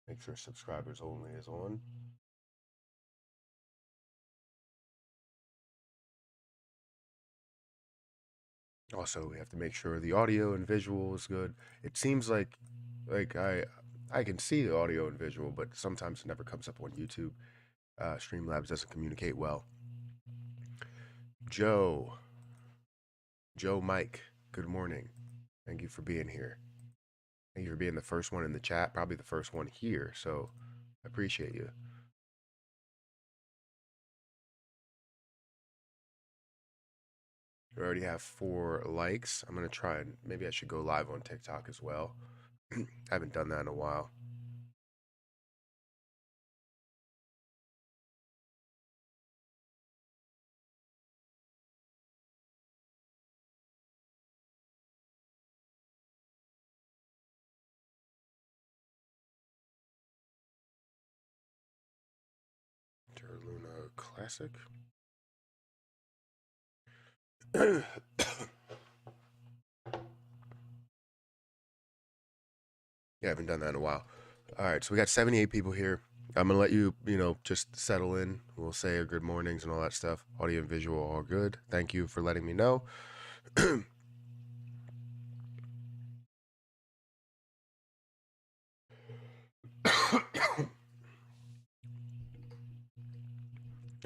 Make sure subscribers only is on. Also, we have to make sure the audio and visual is good. It seems like I can see the audio and visual, but sometimes it never comes up on YouTube. Streamlabs doesn't communicate well. Joe Mike, good morning. Thank you for being here. Thank you for being the first one in the chat, probably the first one here. So I appreciate you. We already have 4 likes. I'm gonna try and maybe I should go live on TikTok as well. I haven't done that in a while. Terra Luna Classic. Yeah, I haven't done that in a while. All right, so we got 78 people here. I'm gonna let you, just settle in. We'll say our good mornings and all that stuff. Audio and visual, all good. Thank you for letting me know.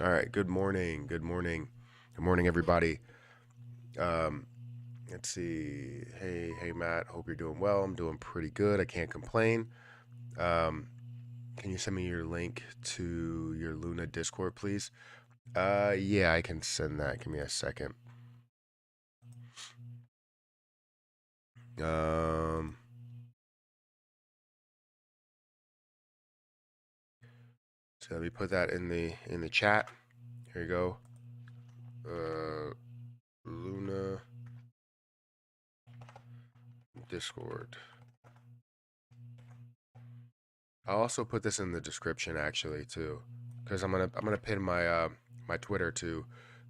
All right, good morning, good morning, good morning, everybody. Let's see. Hey, Matt. Hope you're doing well. I'm doing pretty good. I can't complain. Um, can you send me your link to your Luna Discord, please? Yeah, I can send that. Give me a second. Um, so let me put that in the chat. Here you go. Luna Discord. I'll also put this in the description actually too, because I'm gonna pin my Twitter to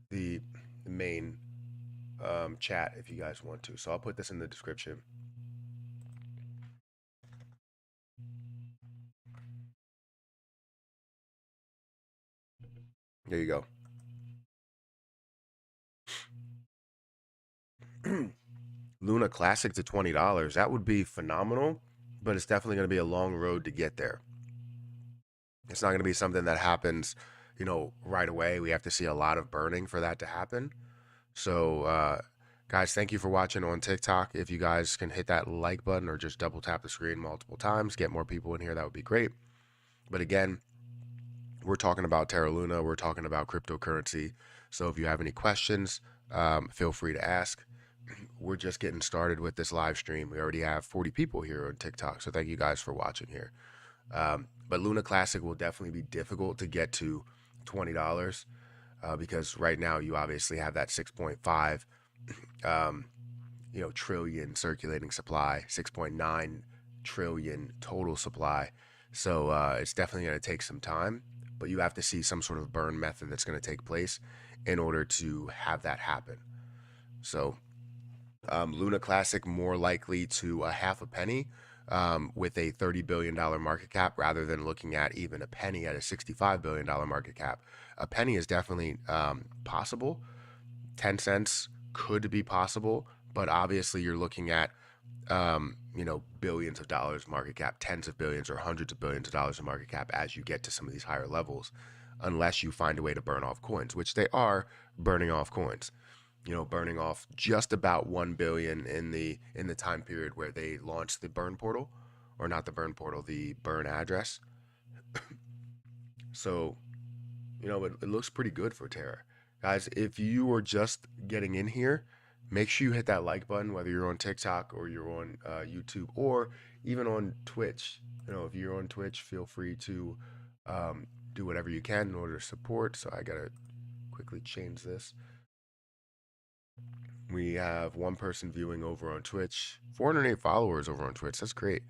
the main chat if you guys want to. So I'll put this in the description. There you go. Luna Classic to $20. That would be phenomenal, but it's definitely going to be a long road to get there. It's not going to be something that happens, right away. We have to see a lot of burning for that to happen. So, guys, thank you for watching on TikTok. If you guys can hit that like button or just double tap the screen multiple times, get more people in here, that would be great. But again, we're talking about Terra Luna. We're talking about cryptocurrency. So if you have any questions, feel free to ask. We're just getting started with this live stream. We already have 40 people here on TikTok. So thank you guys for watching here. But Luna Classic will definitely be difficult to get to $20 because right now you obviously have that 6.5 trillion circulating supply, 6.9 trillion total supply. So it's definitely going to take some time, but you have to see some sort of burn method that's going to take place in order to have that happen. So Luna Classic more likely to a half a penny with a $30 billion market cap rather than looking at even a penny at a $65 billion market cap. A penny is definitely possible. 10 cents could be possible, but obviously you're looking at billions of dollars market cap, tens of billions or hundreds of billions of dollars of market cap as you get to some of these higher levels, unless you find a way to burn off coins, which they are burning off coins. Burning off just about 1 billion in the time period where they launched the burn portal, or not the burn portal, the burn address. So, it looks pretty good for Terra. Guys, if you are just getting in here, make sure you hit that like button, whether you're on TikTok or you're on YouTube or even on Twitch. If you're on Twitch, feel free to do whatever you can in order to support. So I got to quickly change this. We have one person viewing over on Twitch, 408 followers over on Twitch. That's great.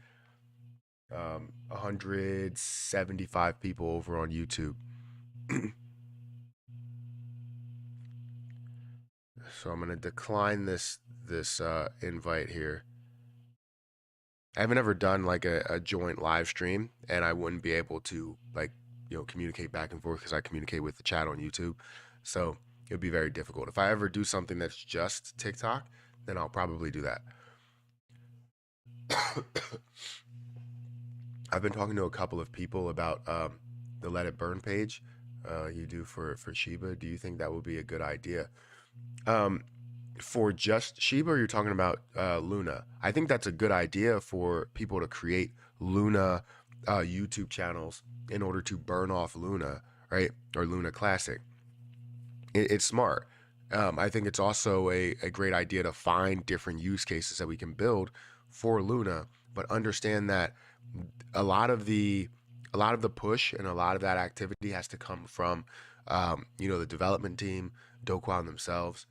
175 people over on YouTube. So I'm gonna decline this invite here. I haven't ever done like a joint live stream, and I wouldn't be able to like communicate back and forth because I communicate with the chat on YouTube. So it would be very difficult. If I ever do something that's just TikTok, then I'll probably do that. I've been talking to a couple of people about the Let It Burn page you do for Shiba. Do you think that would be a good idea? For just Shiba, or you're talking about Luna? I think that's a good idea for people to create Luna YouTube channels in order to burn off Luna, right? Or Luna Classic. It's smart. I think it's also a great idea to find different use cases that we can build for Luna, but understand that a lot of the push and a lot of that activity has to come from the development team, Dogecoin themselves,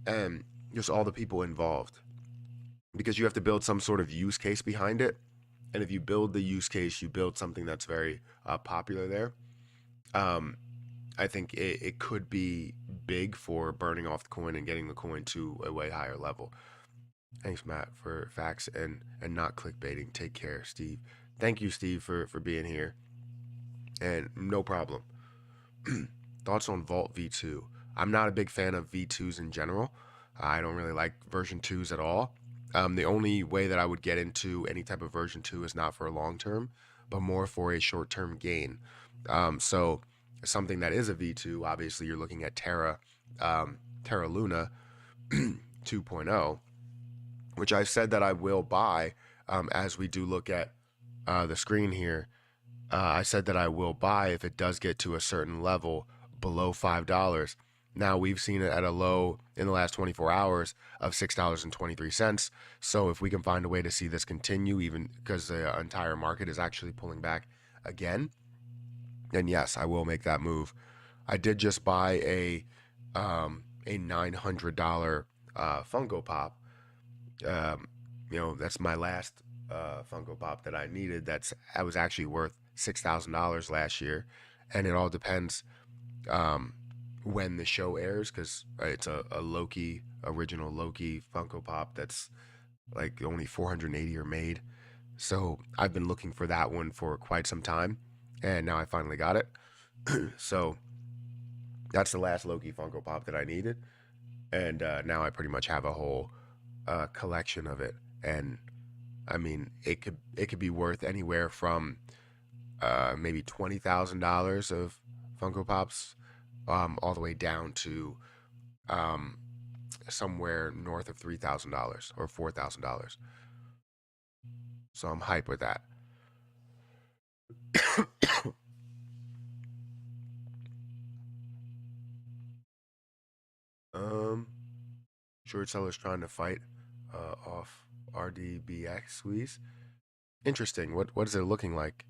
and just all the people involved, because you have to build some sort of use case behind it. And if you build the use case, you build something that's very popular there. um, I think it could be big for burning off the coin and getting the coin to a way higher level. Thanks, Matt, for facts and not clickbaiting. Take care, Steve. Thank you, Steve, for being here. And no problem. Thoughts on Vault V2? I'm not a big fan of V2s in general. I don't really like version 2s at all. The only way that I would get into any type of version 2 is not for a long term, but more for a short term gain. So something that is a V2, obviously you're looking at Terra, Terra Luna 2.0, which I said that I will buy. As we do look at the screen here, I said that I will buy if it does get to a certain level below $5. Now we've seen it at a low in the last 24 hours of $6.23. So if we can find a way to see this continue, even because the entire market is actually pulling back again, then yes, I will make that move. I did just buy a $900 Funko Pop. That's my last Funko Pop that I needed. I was actually worth $6,000 last year, and it all depends when the show airs, because it's a Loki original Loki Funko Pop that's like only 480 are made. So I've been looking for that one for quite some time, and now I finally got it. So that's the last Loki Funko Pop that I needed, and now I pretty much have a whole collection of it. And I mean, it could be worth anywhere from maybe $20,000 of Funko Pops, all the way down to somewhere north of $3,000 or $4,000. So I'm hyped with that. um, Short sellers trying to fight off RDBX squeeze. Interesting. What is it looking like?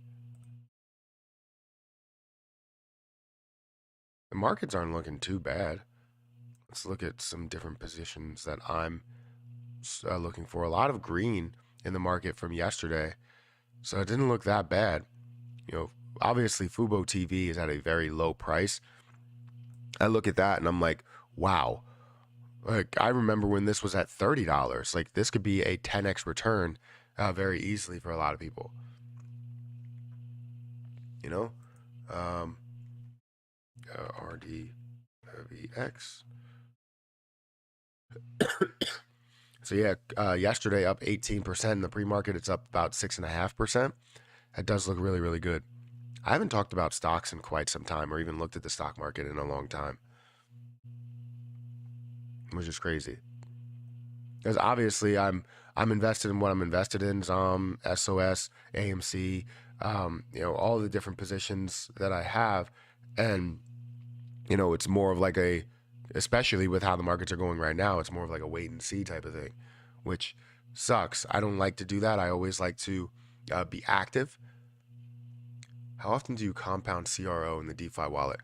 The markets aren't looking too bad. Let's look at some different positions that I'm looking for. A lot of green in the market from yesterday, so it didn't look that bad. Obviously Fubo TV is at a very low price. I look at that and I'm like, wow. Like, I remember when this was at $30. Like, this could be a 10x return very easily for a lot of people. Um, RDVX. So yeah, yesterday up 18%. In the pre-market, it's up about 6.5%. That does look really, really good. I haven't talked about stocks in quite some time, or even looked at the stock market in a long time, which is crazy. Because obviously I'm invested in what I'm invested in: SOS, AMC, all the different positions that I have, and it's more of like especially with how the markets are going right now, it's more of like a wait and see type of thing, which sucks. I don't like to do that. I always like to be active. How often do you compound CRO in the DeFi wallet?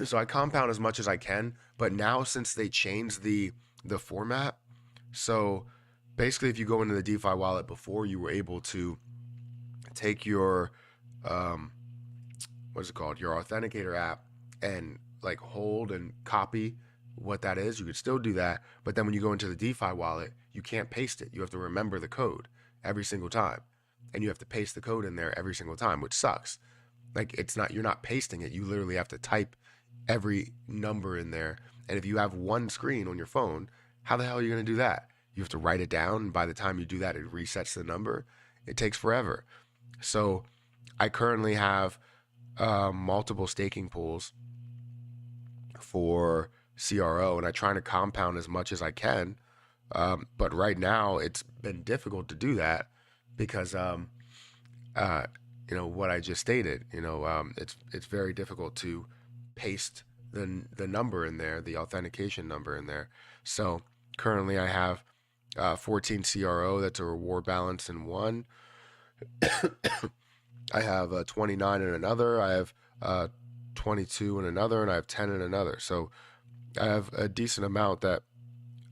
So I compound as much as I can, but now since they changed the format, so basically if you go into the DeFi wallet, before you were able to take your what is it called, your authenticator app, and like hold and copy what that is, you could still do that. But then when you go into the DeFi wallet, you can't paste it. You have to remember the code every single time. And you have to paste the code in there every single time, which sucks. Like, it's not, you're not pasting it. You literally have to type every number in there. And if you have one screen on your phone, how the hell are you going to do that? You have to write it down. And by the time you do that, it resets the number. It takes forever. So I currently have multiple staking pools for CRO, and I try to compound as much as I can. But right now, it's been difficult to do that because, uh, what I just stated. It's very difficult to paste the number in there, the authentication number in there. So currently, I have 14 CRO. That's a reward balance in one. I have 29 in another. I have 22 in another, and I have 10 in another. So I have a decent amount that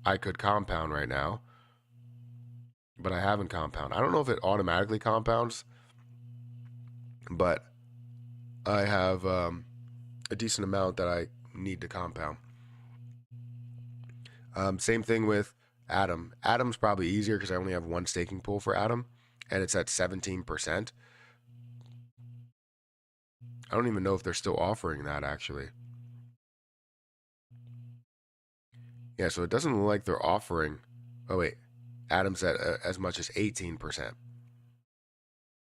I could compound right now, but I haven't compound. I don't know if it automatically compounds, but I have a decent amount that I need to compound. Same thing with Atom. Atom's probably easier because I only have one staking pool for Atom, and it's at 17%. I don't even know if they're still offering that, actually. Yeah, so it doesn't look like they're offering. Oh wait, Atom's at as much as 18%.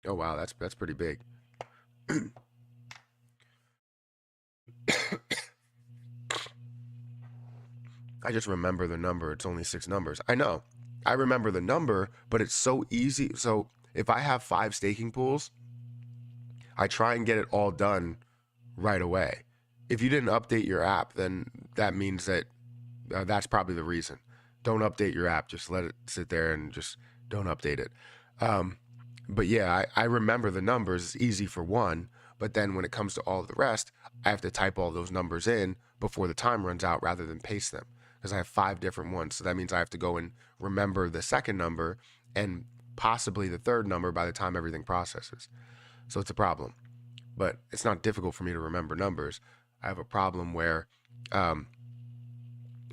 Oh wow, that's pretty big. I just remember the number. It's only 6 numbers. I know. I remember the number, but it's so easy. So if I have 5 staking pools, I try and get it all done right away. If you didn't update your app, then that means that that's probably the reason. Don't update your app. Just let it sit there and just don't update it. But yeah, I remember the numbers. It's easy for one. But then when it comes to all of the rest, I have to type all those numbers in before the time runs out rather than paste them because I have 5 different ones. So that means I have to go and remember the second number and possibly the third number by the time everything processes. So it's a problem. But it's not difficult for me to remember numbers. I have a problem where um,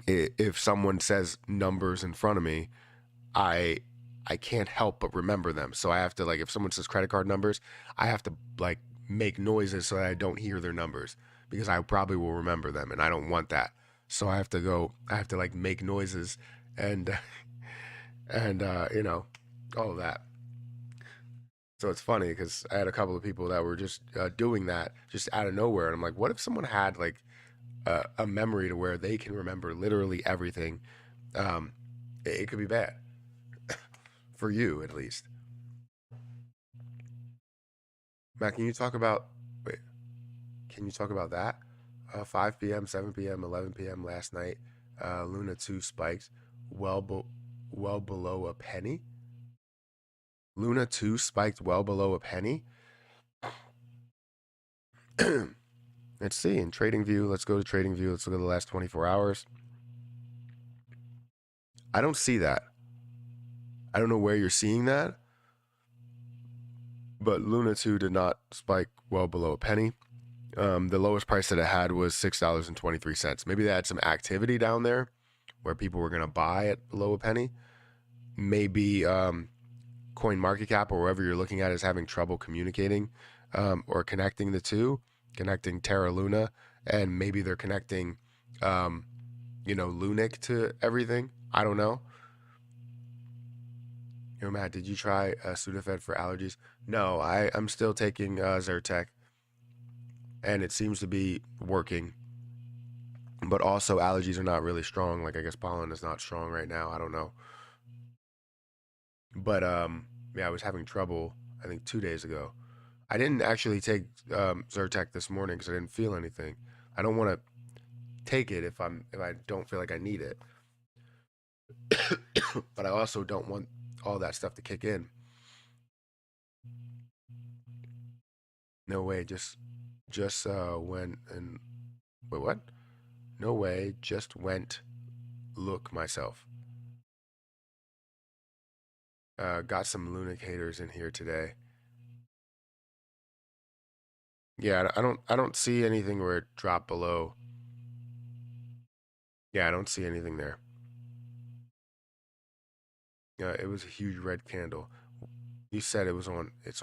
if someone says numbers in front of me, I I can't help but remember them. So I have to, like, if someone says credit card numbers, I have to like make noises so that I don't hear their numbers because I probably will remember them and I don't want that. So I have to like make noises and and all of that. So it's funny because I had a couple of people that were just doing that just out of nowhere, and I'm like, what if someone had like a memory to where they can remember literally everything? Um, it could be bad for you at least. Matt, can you talk about? Wait, can you talk about that? 5 p.m., 7 p.m., 11 p.m. last night, Luna 2 spiked well, well below a penny. Luna 2 spiked well below a penny. Let's see in TradingView. Let's go to TradingView. Let's look at the last 24 hours. I don't see that. I don't know where you're seeing that, but Luna 2 did not spike well below a penny. The lowest price that it had was $6.23. Maybe they had some activity down there where people were going to buy at below a penny. Maybe Coin Market Cap or wherever you're looking at is having trouble communicating or connecting the two, connecting Terra Luna, and maybe they're connecting, Lunic to everything. I don't know. Matt, did you try Sudafed for allergies? No, I'm still taking Zyrtec, and it seems to be working. But also, allergies are not really strong. Like, I guess pollen is not strong right now. I don't know. But yeah, I was having trouble, I think 2 days ago. I didn't actually take Zyrtec this morning because I didn't feel anything. I don't want to take it if I don't feel like I need it. But I also don't want all that stuff to kick in. No way, just went and wait, what? No way, just went look myself. Got some Lunic haters in here today. Yeah, I don't see anything where it dropped below Yeah, I don't see anything there. Yeah, it was a huge red candle. You said it's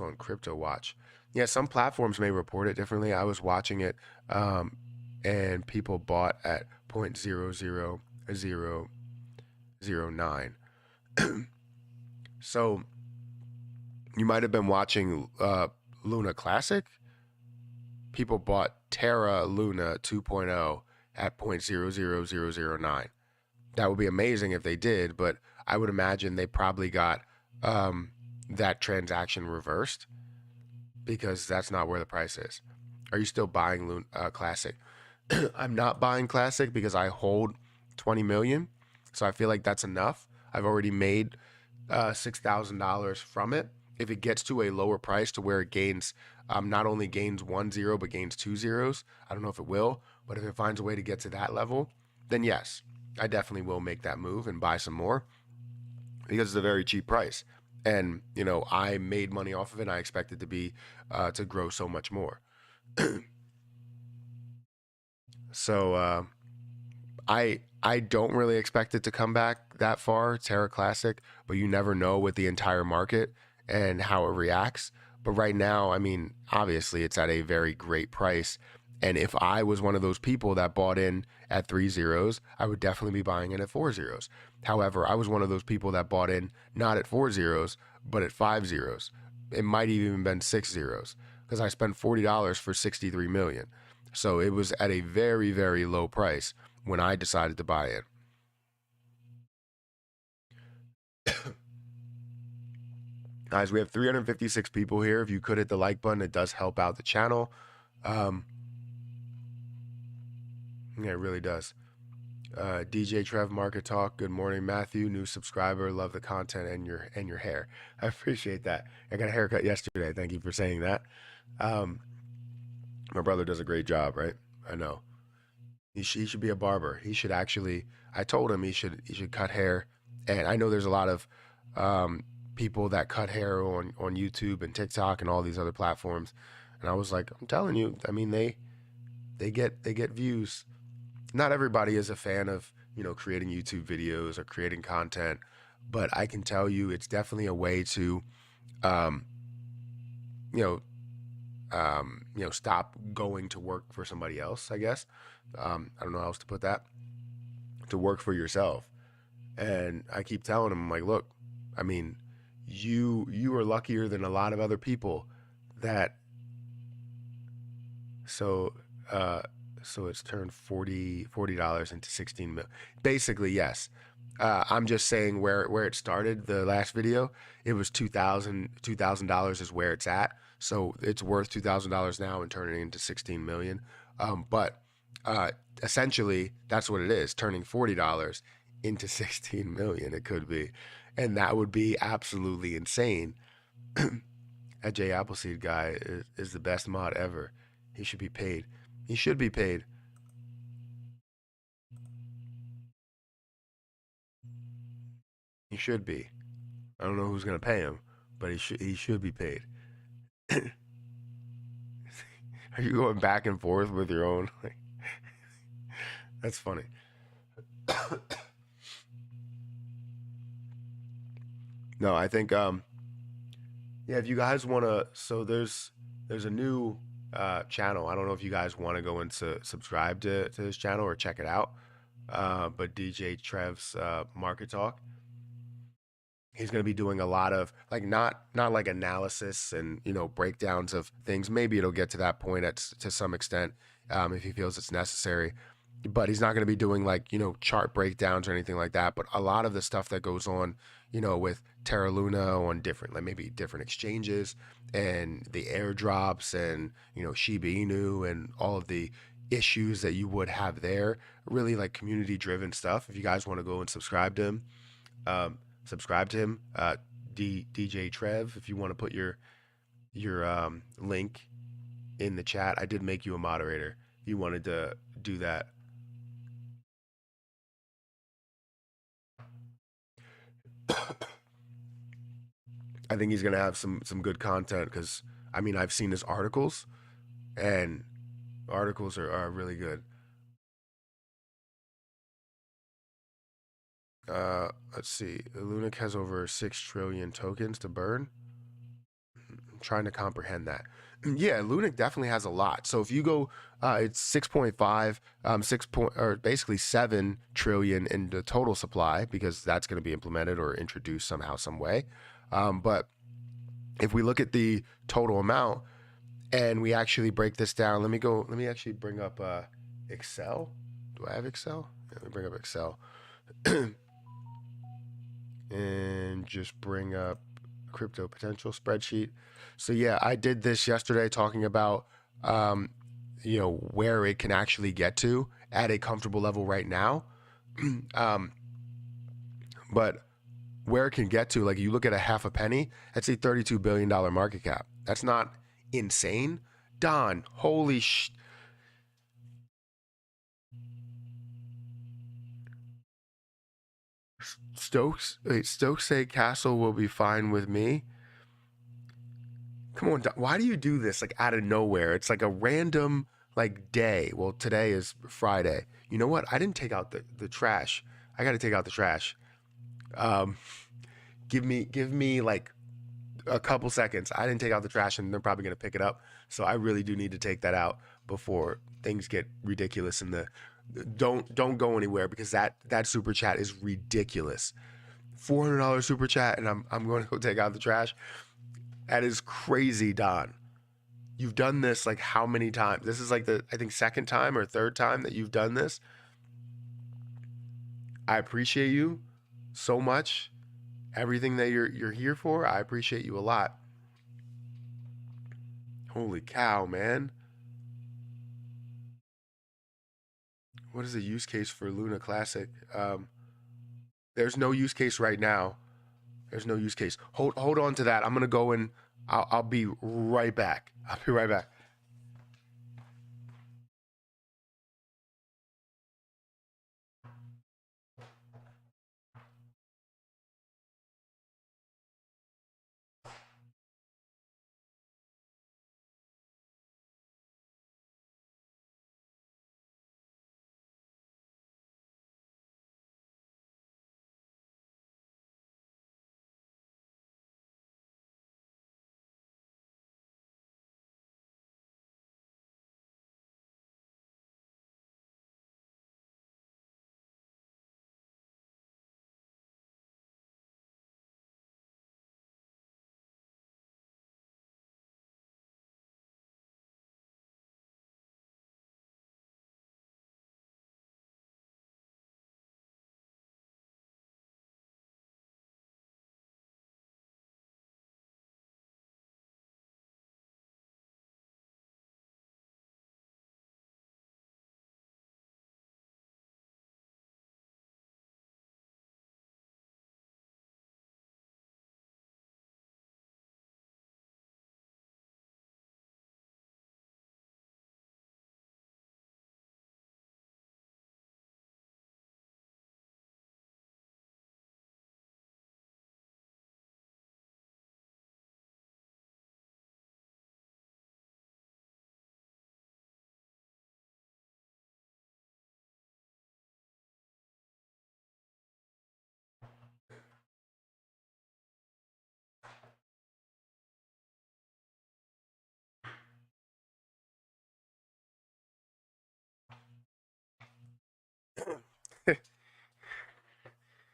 on Crypto Watch. Yeah, some platforms may report it differently. I was watching it, um, and people bought at 0.00009. So you might have been watching Luna Classic. People bought Terra Luna 2.0 at 0.00009. That would be amazing if they did, but I would imagine they probably got um, that transaction reversed because that's not where the price is. Are you still buying Classic? I'm not buying Classic because I hold 20 million, so I feel like that's enough. I've already made $6,000 from it. If it gets to a lower price to where it gains, not only gains 1 0 but gains 2 zeros, I don't know if it will, but if it finds a way to get to that level, then yes, I definitely will make that move and buy some more because it's a very cheap price. And I made money off of it. And I expect it to be to grow so much more. So I don't really expect it to come back that far, Terra Classic, but you never know with the entire market and how it reacts. But right now, I mean, obviously it's at a very great price. And if I was one of those people that bought in at 3 zeros, I would definitely be buying in at 4 zeros. However, I was one of those people that bought in not at 4 zeros, but at 5 zeros. It might even been 6 zeros because I spent $40 for 63 million. So it was at a very, very low price when I decided to buy it. Guys, we have 356 people here. If you could hit the like button, it does help out the channel. Um, yeah, it really does. DJ Trev Market Talk. Good morning, Matthew. New subscriber. Love the content and your hair. I appreciate that. I got a haircut yesterday. Thank you for saying that. Um, my brother does a great job, right? I know. He should be a barber. He should actually. I told him he should cut hair, and I know there's a lot of people that cut hair on YouTube and TikTok and all these other platforms, and I was like, I'm telling you, I mean they get views. Not everybody is a fan of creating YouTube videos or creating content, but I can tell you it's definitely a way to um, you know stop going to work for somebody else. I guess I don't know how else to put that, to work for yourself. And I keep telling him, I'm like, look, I mean, you are luckier than a lot of other people that so uh so it's turned $40 into 16 mil. Basically, yes. I'm just saying where it started. The last video, it was $2,000 is where it's at. So it's worth $2,000 now and turning it into 16 million. But uh, essentially, that's what it is. Turning $40 into 16 million. It could be, and that would be absolutely insane. That Jay Appleseed guy is the best mod ever. He should be paid. He should be paid. He should be. I don't know who's gonna pay him, but he should be paid. Are you going back and forth with your own? That's funny. No, I think yeah, if you guys want to, so there's a new channel. I don't know if you guys want to go and subscribe to this channel or check it out. But DJ Trev's Market Talk, he's going to be doing a lot of like not like analysis and breakdowns of things. Maybe it'll get to that point to some extent if he feels it's necessary, but he's not going to be doing like chart breakdowns or anything like that. But a lot of the stuff that goes on with Terra Luna on different, like maybe different exchanges and the airdrops and Shib and all of the issues that you would have there, really like community driven stuff. If you guys want to go and um, subscribe to him. DJ Trev, if you want to put your link in the chat, I did make you a moderator. If you wanted to do that, I think he's gonna have some good content because I mean I've seen his articles and articles are really good. Let's see. Lunic has over 6 trillion tokens to burn. I'm trying to comprehend that. Yeah, Lunic definitely has a lot. So if you go, it's 6.5, 6 point, or basically 7 trillion in the total supply, because that's going to be implemented or introduced somehow, some way. But if we look at the total amount and we actually break this down, let me actually bring up Excel. Do I have Excel? Yeah, let me bring up Excel and just bring up crypto potential spreadsheet. So yeah, I did this yesterday talking about um, where it can actually get to at a comfortable level right now. um, but where it can get to, like you look at a half a penny, that's a $32 billion market cap. That's not insane. Don, holy Stokes say Castle will be fine with me. Come on, why do you do this like out of nowhere? It's like a random like day. Well, today is Friday. You know what? I didn't take out the trash. I got to take out the trash. Um, give me like a couple seconds. I didn't take out the trash, and they're probably gonna pick it up. So I really do need to take that out before things get ridiculous. In the don't go anywhere, because that super chat is ridiculous. $400 super chat, and I'm going to go take out the trash. That is crazy, Don. You've done this like how many times? This is like the, I think, second time or third time that you've done this. I appreciate you so much. Everything that you're here for, I appreciate you a lot. Holy cow, man. What is the use case for Luna Classic? There's no use case right now. There's no use case. Hold on to that. I'm gonna go and I'll be right back. I'll be right back.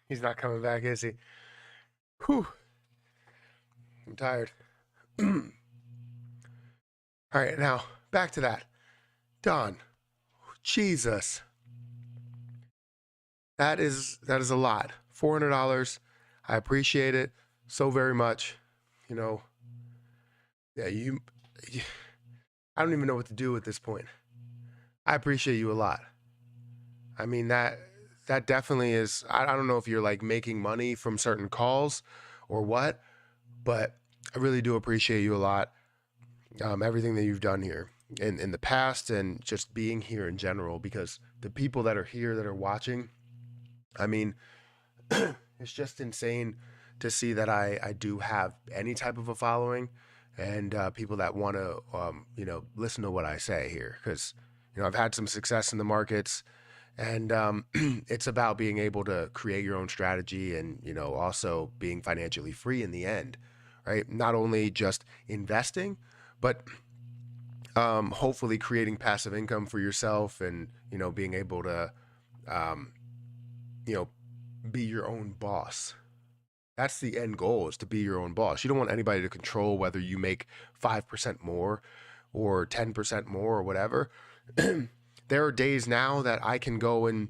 He's not coming back, is he? Whew. I'm tired. All right, now back to that. Don, Jesus, that is a lot. $400. I appreciate it so very much. You know, yeah, I don't even know what to do at this point. I appreciate you a lot. I mean, that definitely is. I don't know if you're like making money from certain calls or what, but I really do appreciate you a lot. Everything that you've done here in the past, and just being here in general, because the people that are here that are watching, I mean, it's just insane to see that I do have any type of a following, and people that want to listen to what I say here, because I've had some success in the markets, And it's about being able to create your own strategy and, also being financially free in the end, right? Not only just investing, but hopefully creating passive income for yourself and, being able to, um, you know, be your own boss. That's the end goal, is to be your own boss. You don't want anybody to control whether you make 5% more or 10% more or whatever. There are days now that I can go and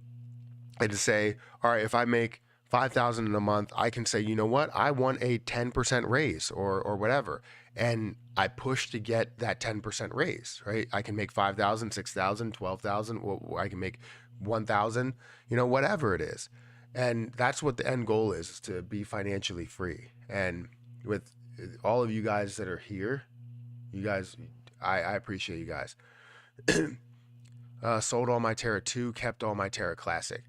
to say, all right, if I make 5,000 in a month, I can say, you know what, I want a 10% raise or whatever, and I push to get that 10% raise. Right? I can make 5,000, 6,000, 12,000. I can make 1,000. Whatever it is, and that's what the end goal is to be financially free. And with all of you guys that are here, you guys, I appreciate you guys. Sold all my Terra 2, kept all my Terra Classic.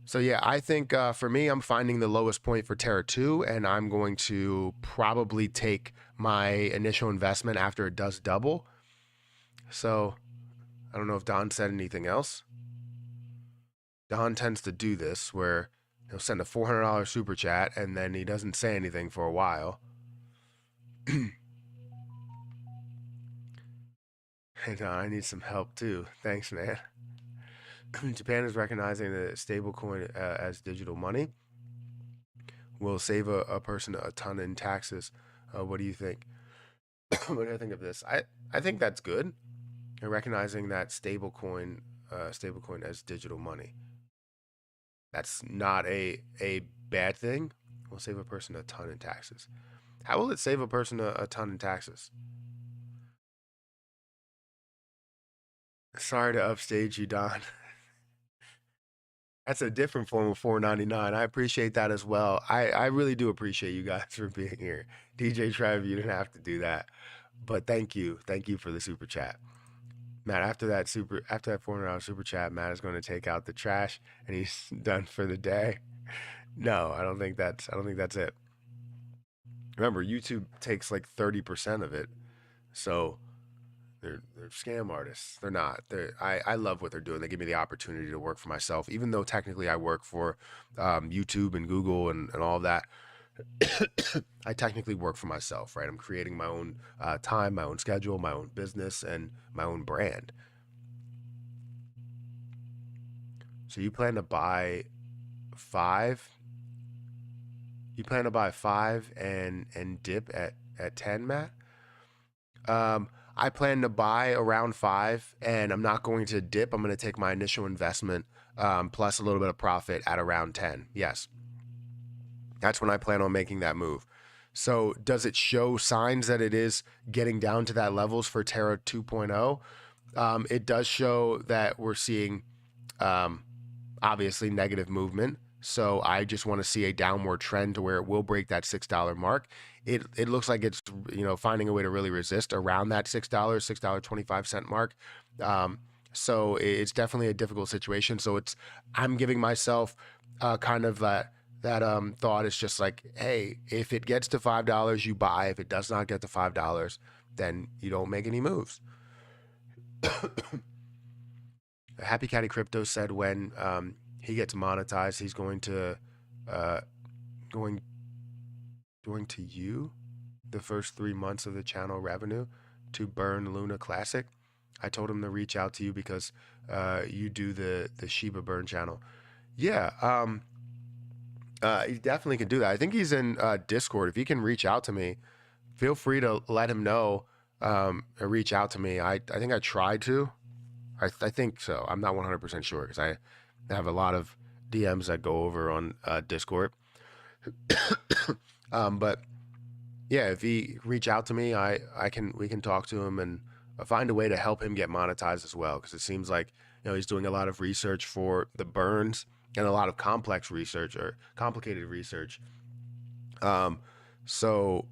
So yeah, I think for me, I'm finding the lowest point for Terra 2, and I'm going to probably take my initial investment after it does double. So I don't know if Don said anything else. Don tends to do this where he'll send a $400 super chat and then he doesn't say anything for a while. Hey Don, I need some help too. Thanks, man. Japan is recognizing the stablecoin as digital money. Will save a person a ton in taxes. What do you think? What do I think of this? I think that's good. And recognizing that stablecoin as digital money. That's not a bad thing. Will save a person a ton in taxes. How will it save a person a ton in taxes? Sorry to upstage you, Don. That's a different form of 499. I appreciate that as well. I really do appreciate you guys for being here. DJ Trev, you didn't have to do that. But thank you. Thank you for the super chat. Matt, after that $400 super chat, Matt is going to take out the trash and he's done for the day. No, I don't think that's it. Remember, YouTube takes like 30% of it. So they're scam artists. They're not. I love what they're doing. They give me the opportunity to work for myself, even though technically I work for YouTube and Google and all of that. I technically work for myself, right? I'm creating my own time, my own schedule, my own business, and my own brand. So you plan to buy 5? You plan to buy 5 and dip at 10, Matt? I plan to buy around 5, and I'm not going to dip. I'm going to take my initial investment plus a little bit of profit at around 10. Yes. That's when I plan on making that move. So does it show signs that it is getting down to that levels for Terra 2.0? It does show that we're seeing obviously negative movement. So I just want to see a downward trend to where it will break that $6 mark. It looks like it's finding a way to really resist around that $6.25 mark. So it's definitely a difficult situation. So I'm giving myself kind of that thought is just like, hey, if it gets to $5, you buy. If it does not get to $5, then you don't make any moves. Happy Caddy Crypto said when he gets monetized, he's going to you the first 3 months of the channel revenue to burn Luna Classic. I told him to reach out to you because you do the Shiba burn channel. Yeah, he definitely can do that. I think he's in Discord. If he can reach out to me, feel free to let him know or reach out to me. I think I tried to. I think so. I'm not 100% sure because I have a lot of DMs that go over on Discord. But yeah, if he reach out to me, we can talk to him and find a way to help him get monetized as well. Because it seems like he's doing a lot of research for the burns and a lot of complex research or complicated research. So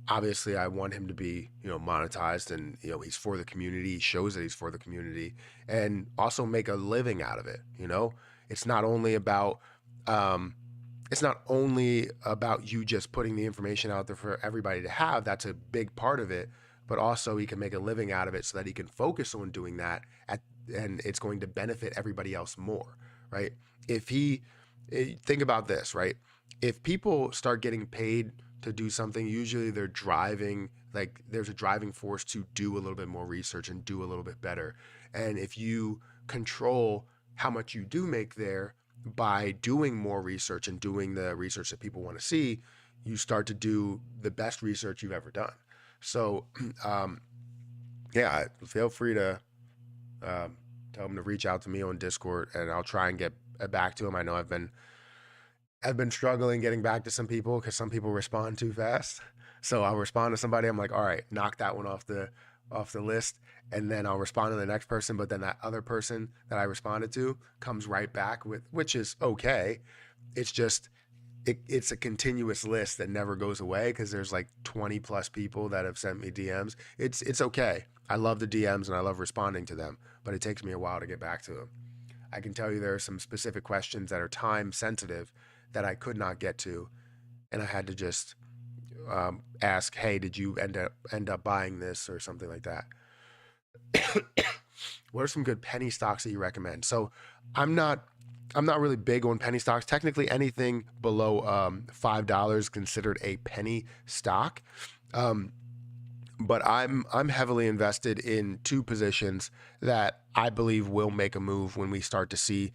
obviously I want him to be, monetized and, he's for the community. He shows that he's for the community and also make a living out of it. It's not only about, you just putting the information out there for everybody to have. That's a big part of it. but also he can make a living out of it so that he can focus on doing that and it's going to benefit everybody else more, right? If he, think about this, right? If people start getting paid to do something, usually they're driving, like there's a driving force to do a little bit more research and do a little bit better. And if you control how much you do make there by doing more research and doing the research that people want to see, you start to do the best research you've ever done. So, yeah, feel free to tell him to reach out to me on Discord, and I'll try and get back to him. I know I've been struggling getting back to some people because some people respond too fast. So I'll respond to somebody. I'm like, all right, knock that one off the list, and then I'll respond to the next person. But then that other person that I responded to comes right back with, which is okay. It's just it's a continuous list that never goes away because there's like 20 plus people that have sent me DMs. It's okay. I love the DMs and I love responding to them, but it takes me a while to get back to them. I can tell you there are some specific questions that are time sensitive that I could not get to, and I had to just ask, "Hey, did you end up buying this or something like that?" What are some good penny stocks that you recommend? So I'm not really big on penny stocks. Technically, anything below $5 considered a penny stock. But I'm heavily invested in two positions that I believe will make a move when we start to see,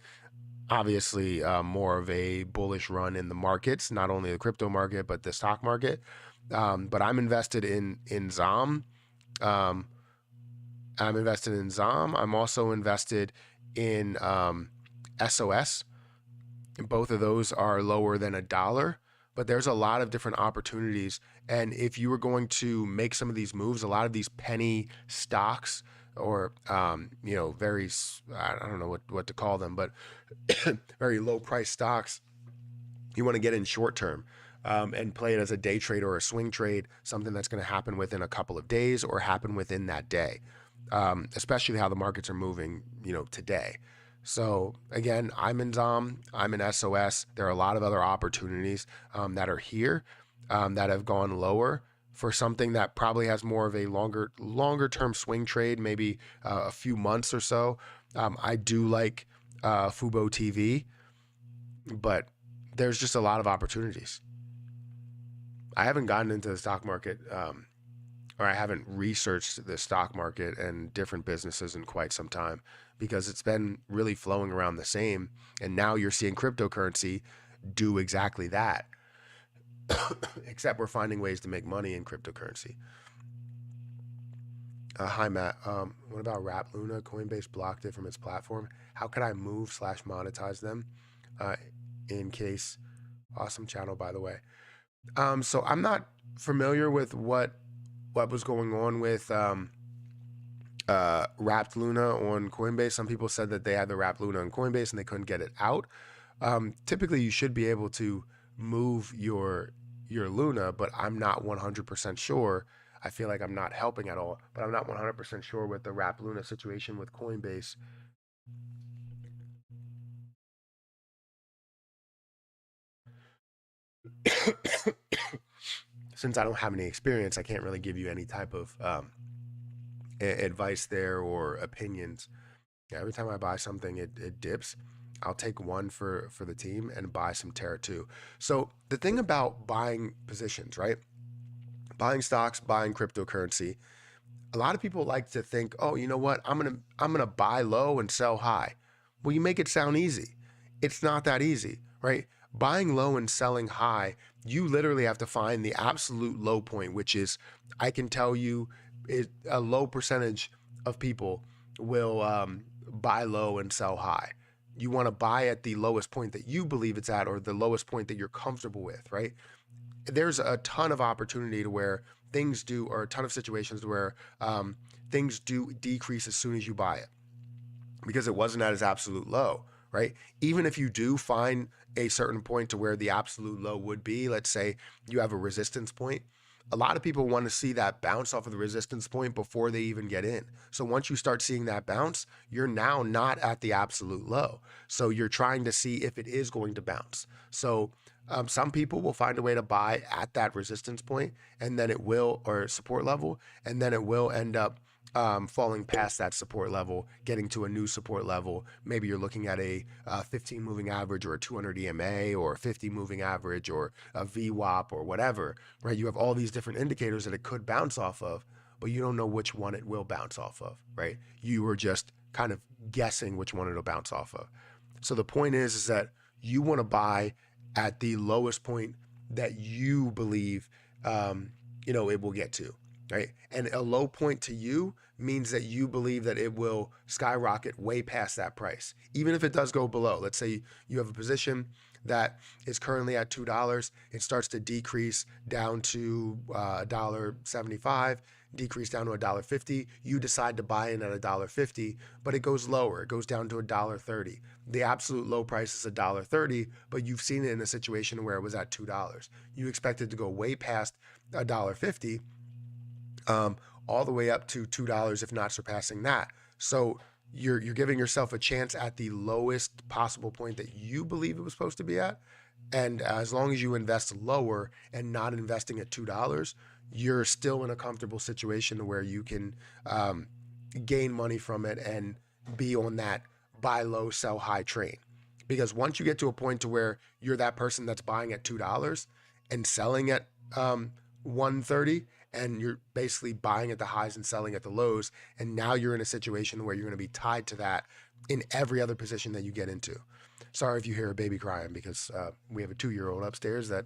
obviously, more of a bullish run in the markets, not only the crypto market but the stock market. But I'm invested in ZOM. I'm invested in ZOM. I'm also invested in SOS. Both of those are lower than $1, but there's a lot of different opportunities. And if you were going to make some of these moves, a lot of these penny stocks or, very, I don't know what to call them, but very low price stocks, you want to get in short term and play it as a day trade or a swing trade, something that's going to happen within a couple of days or happen within that day, especially how the markets are moving, today. So again, I'm in ZOM, I'm in SOS. There are a lot of other opportunities that are here that have gone lower for something that probably has more of a longer term swing trade, maybe a few months or so. I do like Fubo TV, but there's just a lot of opportunities. I haven't gotten into the stock market, or I haven't researched the stock market and different businesses in quite some time because it's been really flowing around the same. And now you're seeing cryptocurrency do exactly that, except we're finding ways to make money in cryptocurrency. Hi, Matt. What about Luna? Coinbase blocked it from its platform. How could I move / monetize them in case? Awesome channel, by the way. So I'm not familiar with what was going on with Wrapped Luna on Coinbase. Some people said that they had the Wrapped Luna on Coinbase and they couldn't get it out. Typically, you should be able to move your Luna, but I'm not 100% sure. I feel like I'm not helping at all, but I'm not 100% sure with the Wrapped Luna situation with Coinbase. Since I don't have any experience, I can't really give you any type of advice there or opinions. Yeah, every time I buy something, it dips. I'll take one for the team and buy some Terra too. So the thing about buying positions, right? Buying stocks, buying cryptocurrency. A lot of people like to think, oh, you know what? I'm gonna buy low and sell high. Well, you make it sound easy. It's not that easy, right? Buying low and selling high, you literally have to find the absolute low point, which is, I can tell you, a low percentage of people will buy low and sell high. You want to buy at the lowest point that you believe it's at, or the lowest point that you're comfortable with, right? There's a ton of opportunity to where things do, or a ton of situations where things do decrease as soon as you buy it because it wasn't at its absolute low, right? Even if you do find a certain point to where the absolute low would be, let's say you have a resistance point, a lot of people want to see that bounce off of the resistance point before they even get in. So once you start seeing that bounce, you're now not at the absolute low. So you're trying to see if it is going to bounce. So Some people will find a way to buy at that resistance point, and then it will, or support level, and then it will end up falling past that support level, getting to a new support level. Maybe you're looking at a 15 moving average, or a 200 EMA, or a 50 moving average, or a VWAP, or whatever, right? You have all these different indicators that it could bounce off of, but you don't know which one it will bounce off of, right? You were just kind of guessing which one it'll bounce off of. So the point is that you want to buy at the lowest point that you believe, it will get to, right? And a low point to you means that you believe that it will skyrocket way past that price, even if it does go below. Let's say you have a position that is currently at $2. It starts to decrease down to $1.75, decrease down to $1.50. You decide to buy in at $1.50, but it goes lower. It goes down to $1.30. The absolute low price is $1.30, but you've seen it in a situation where it was at $2. You expect it to go way past $1.50, all the way up to $2, if not surpassing that. So you're giving yourself a chance at the lowest possible point that you believe it was supposed to be at. And as long as you invest lower and not investing at $2, you're still in a comfortable situation where you can gain money from it and be on that buy low, sell high train. Because once you get to a point to where you're that person that's buying at $2 and selling at 130, and you're basically buying at the highs and selling at the lows, and now you're in a situation where you're going to be tied to that in every other position that you get into. Sorry if you hear a baby crying, because we have a 2-year-old upstairs that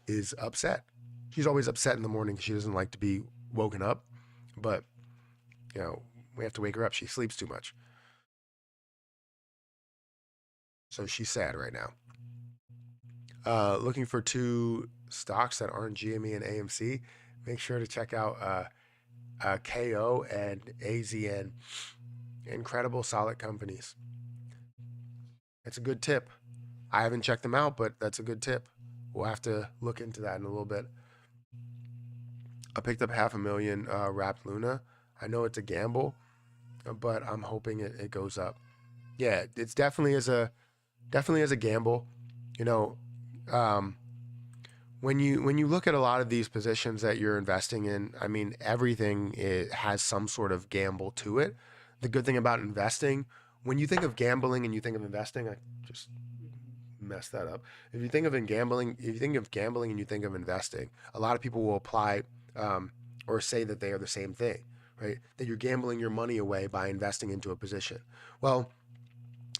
is upset. She's always upset in the morning because she doesn't like to be woken up, but we have to wake her up. She sleeps too much, so she's sad right now. Looking for 2 stocks that aren't GME and AMC. Make sure to check out KO and AZN. Incredible, solid companies. It's a good tip. I haven't checked them out, but that's a good tip. We'll have to look into that in a little bit. I picked up $500,000 wrapped Luna. I know it's a gamble, but I'm hoping it goes up. Yeah, it's definitely is a gamble. When you look at a lot of these positions that you're investing in, I mean, everything has some sort of gamble to it. The good thing about investing, when you think of gambling and you think of investing, I just messed that up. If you think of gambling and you think of investing, a lot of people will apply or say that they are the same thing, right? That you're gambling your money away by investing into a position. Well,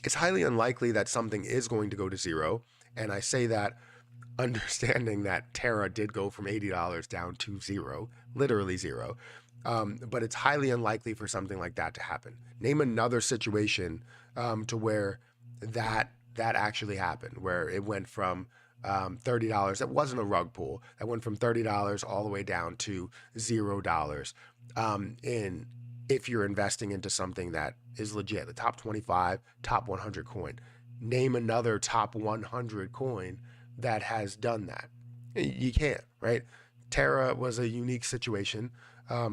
it's highly unlikely that something is going to go to zero, and I say that understanding that Terra did go from $80 down to zero, literally zero. But it's highly unlikely for something like that to happen. Name another situation to where that actually happened, where it went from $30. That wasn't a rug pull. That went from $30 all the way down to $0. In if you're investing into something that is legit, the top 25, top 100 coin. Name another top 100 coin that has done that. You can't, right? Terra was a unique situation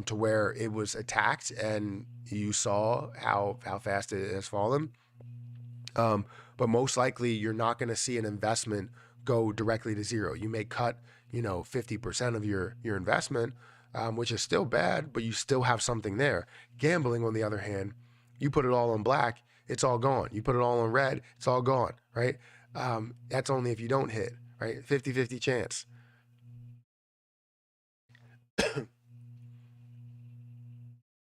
to where it was attacked, and you saw how fast it has fallen. But most likely, you're not going to see an investment go directly to zero. You may cut, 50% of your investment, which is still bad, but you still have something there. Gambling, on the other hand, you put it all on black, it's all gone. You put it all on red, it's all gone, right? That's only if you don't hit, right? 50-50 chance.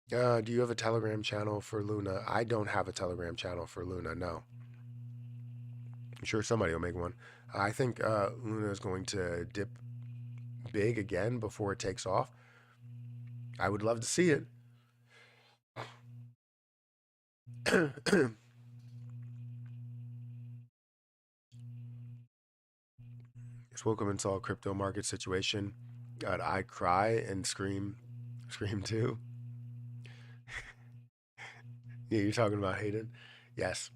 Do you have a Telegram channel for Luna? I don't have a Telegram channel for Luna, no. I'm sure somebody will make one. I think Luna is going to dip big again before it takes off. I would love to see it. Just woke up and saw a crypto market situation. God, I cry and scream too. Yeah, you're talking about Hayden. Yes.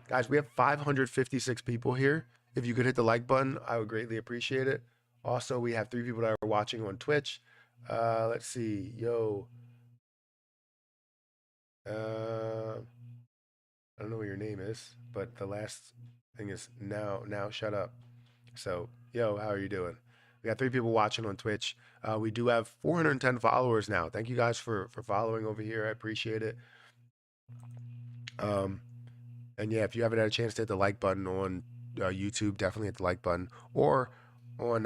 Guys, we have 556 people here. If you could hit the like button, I would greatly appreciate it. Also, we have 3 people that are watching on Twitch. Let's see. Yo. I don't know what your name is, but the last thing is now shut up. So, yeah. Yo, how are you doing? We got 3 people watching on Twitch. We do have 410 followers now. Thank you guys for following over here. I appreciate it. Um, and yeah, if you haven't had a chance to hit the like button on YouTube, definitely hit the like button, or on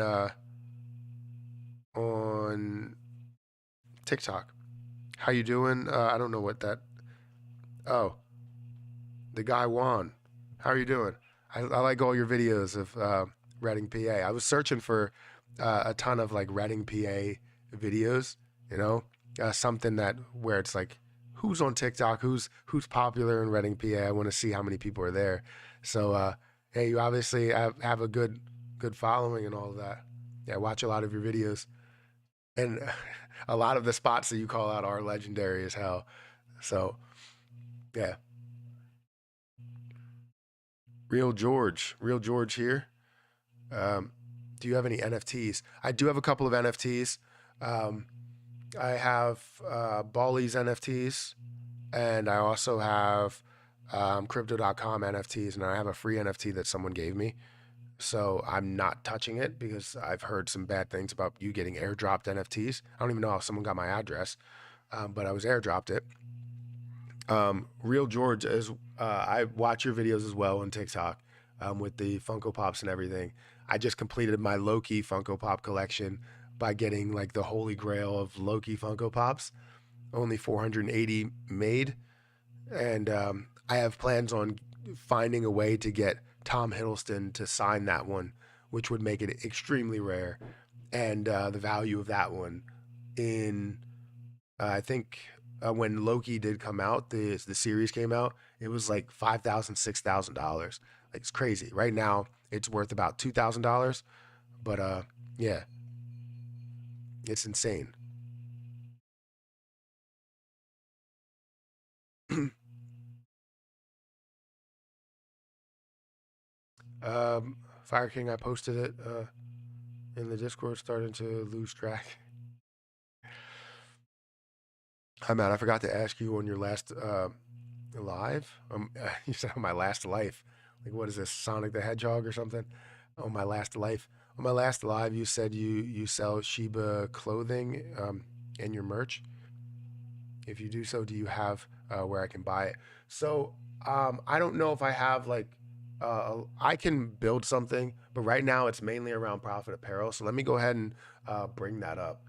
on TikTok. How you doing? I don't know what that. Oh, the guy Juan. How are you doing? I like all your videos of Reading, PA. I was searching for a ton of like Reading, PA videos. You know, something that where it's like, who's on TikTok, who's popular in Reading, PA. I want to see how many people are there. So, hey, you obviously have a good following and all of that. Yeah, I watch a lot of your videos, and a lot of the spots that you call out are legendary as hell. So, yeah, Real George here. Um, do you have any NFTs? I do have a couple of NFTs. Um, I have Bally's NFTs, and I also have Crypto.com NFTs, and I have a free NFT that someone gave me. So I'm not touching it because I've heard some bad things about you getting airdropped NFTs. I don't even know how someone got my address, but I was airdropped it. Real George is. I watch your videos as well on TikTok with the Funko Pops and everything. I just completed my Loki Funko Pop collection by getting like the holy grail of Loki Funko Pops. Only 480 made, and I have plans on finding a way to get Tom Hiddleston to sign that one, which would make it extremely rare, and the value of that one in I think when Loki did come out, the series came out, it was like $5,000, $6,000. Like it's crazy. Right now, it's worth about $2,000. But yeah, it's insane. Fire King, I posted it in the Discord, starting to lose track. Hi Matt, I forgot to ask you on your last live. You said on my last life. Like what is this, Sonic the Hedgehog or something? On my last life. On my last live, you said you sell Shiba clothing and your merch. If you do so, do you have where I can buy it? So I don't know if I have like I can build something, but right now it's mainly around profit apparel. So let me go ahead and bring that up.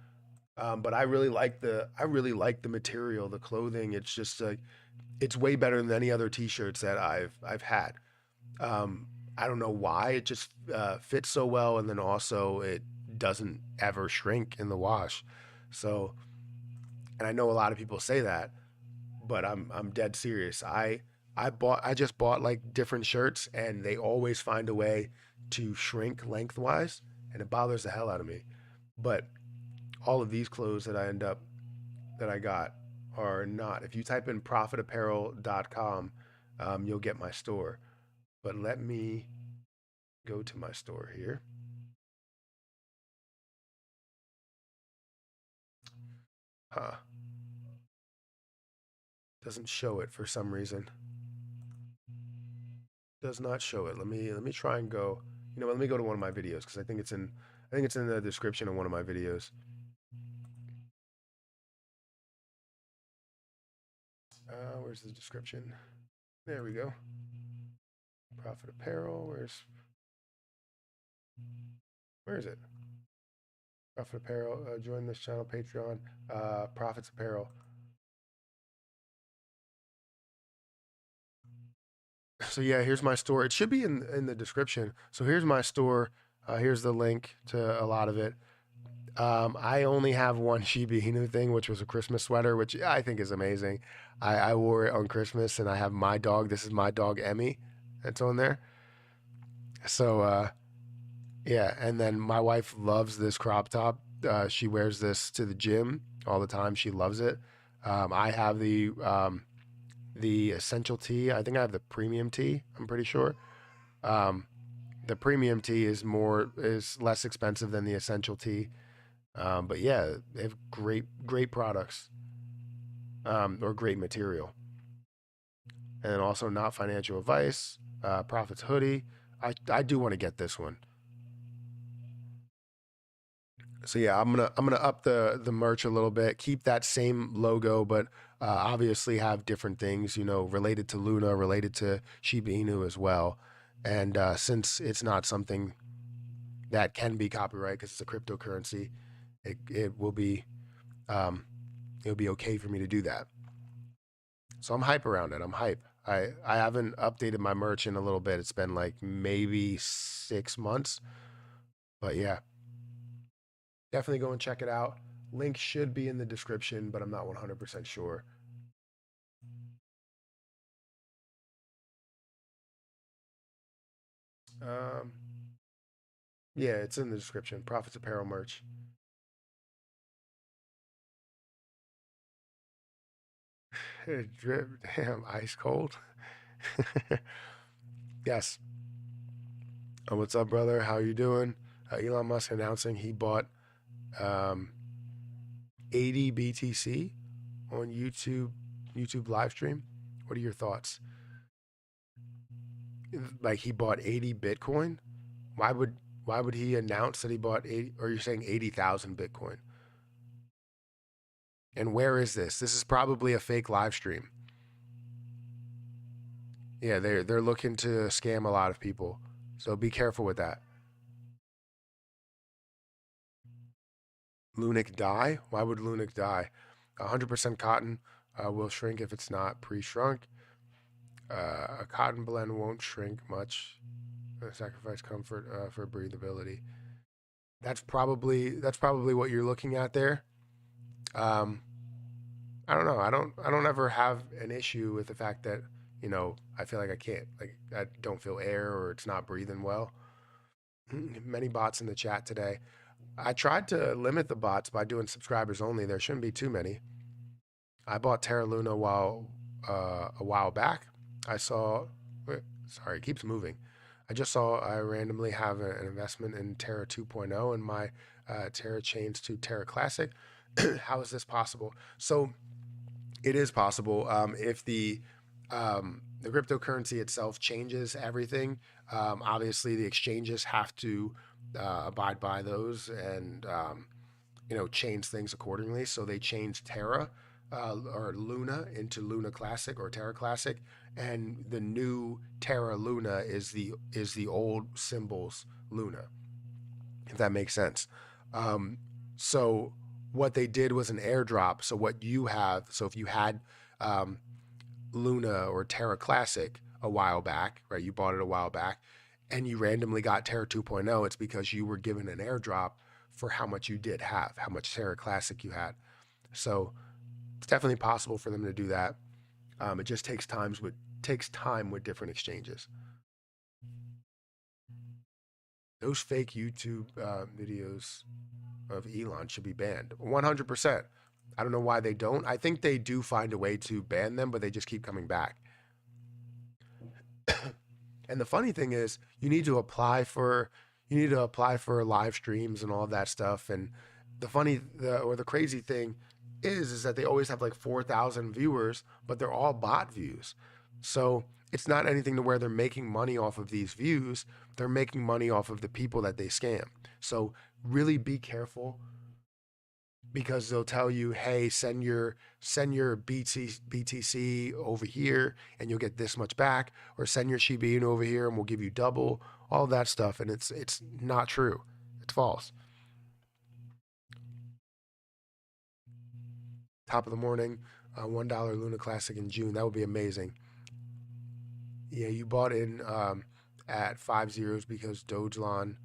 But I really like the material, the clothing. It's just like it's way better than any other T-shirts that I've had. Um, I don't know why it just fits so well, and then also it doesn't ever shrink in the wash. So, and I know a lot of people say that, but I'm dead serious. I just bought like different shirts, and they always find a way to shrink lengthwise, and it bothers the hell out of me. But all of these clothes that I got are not. If you type in profitapparel.com, you'll get my store. But let me go to my store here. Huh. Doesn't show it for some reason. Does not show it. Let me try and go. You know, let me go to one of my videos because I think it's in the description of one of my videos. Where's the description? There we go. Profit Apparel. Where is it? Profit Apparel. Join this channel, Patreon. Profits Apparel. So yeah, here's my store. It should be in the description. So here's my store. Here's the link to a lot of it. I only have one Shiba Inu thing, which was a Christmas sweater, which I think is amazing. I wore it on Christmas, and I have my dog. This is my dog Emmy. That's on there. So yeah, and then my wife loves this crop top. She wears this to the gym all the time. She loves it. I have the essential tee. I think I have the premium tee. I'm pretty sure. Um, the premium tee is less expensive than the essential tee. But yeah, they have great products or great material, and then also not financial advice. Profits hoodie. I do want to get this one. So yeah, I'm gonna up the merch a little bit, keep that same logo, but obviously have different things, related to Luna, related to Shiba Inu as well. And since it's not something that can be copyright because it's a cryptocurrency, it will be um, it'll be okay for me to do that. So I'm hype around it. I'm hype. I haven't updated my merch in a little bit. It's been like maybe 6 months, but yeah, definitely go and check it out. Link should be in the description, but I'm not 100% sure. Um, yeah, it's in the description. Profits Apparel merch. Drip, damn, ice cold. Yes. What's up, brother? How you doing? Elon Musk announcing he bought um, 80 BTC on YouTube live stream. What are your thoughts? Like he bought 80 Bitcoin? Why would why would he announce that he bought 80, or you're saying 80,000 Bitcoin? And where is this? This is probably a fake live stream. Yeah, they're looking to scam a lot of people. So be careful with that. Lunic die? Why would Lunic die? 100% cotton will shrink if it's not pre-shrunk. A cotton blend won't shrink much. Sacrifice comfort for breathability. That's probably what you're looking at there. Um, I don't know. I don't ever have an issue with the fact that I feel like I can't, like, I don't feel air or it's not breathing well. Many bots in the chat today. I tried to limit the bots by doing subscribers only. There shouldn't be too many. I bought Terra Luna a while back. I saw, sorry, it keeps moving. I just saw I randomly have an investment in Terra 2.0 and my Terra changed to Terra Classic. How is this possible? So it is possible if the cryptocurrency itself changes everything. Obviously, the exchanges have to abide by those and change things accordingly. So they changed Terra or Luna into Luna Classic or Terra Classic, and the new Terra Luna is the old symbols Luna, if that makes sense. Um, so what they did was an airdrop. So what you have, so if you had um, Luna or Terra Classic a while back, right? You bought it a while back, and you randomly got Terra 2.0. It's because you were given an airdrop for how much you did have, how much Terra Classic you had. So it's definitely possible for them to do that. It just takes time with different exchanges. Those fake YouTube videos of Elon should be banned 100%. I don't know why they don't. I think they do find a way to ban them, but they just keep coming back. And the funny thing is, you need to apply for live streams and all of that stuff. And the crazy thing is that they always have like 4,000 viewers, but they're all bot views. So it's not anything to where they're making money off of these views. They're making money off of the people that they scam. So really be careful because they'll tell you, hey, send your BTC over here and you'll get this much back, or send your Shiba Inu over here and we'll give you double, all that stuff, and it's not true. It's false. Top of the morning, $1 Luna Classic in June. That would be amazing. Yeah, you bought in at 5 zeros because Dogelon,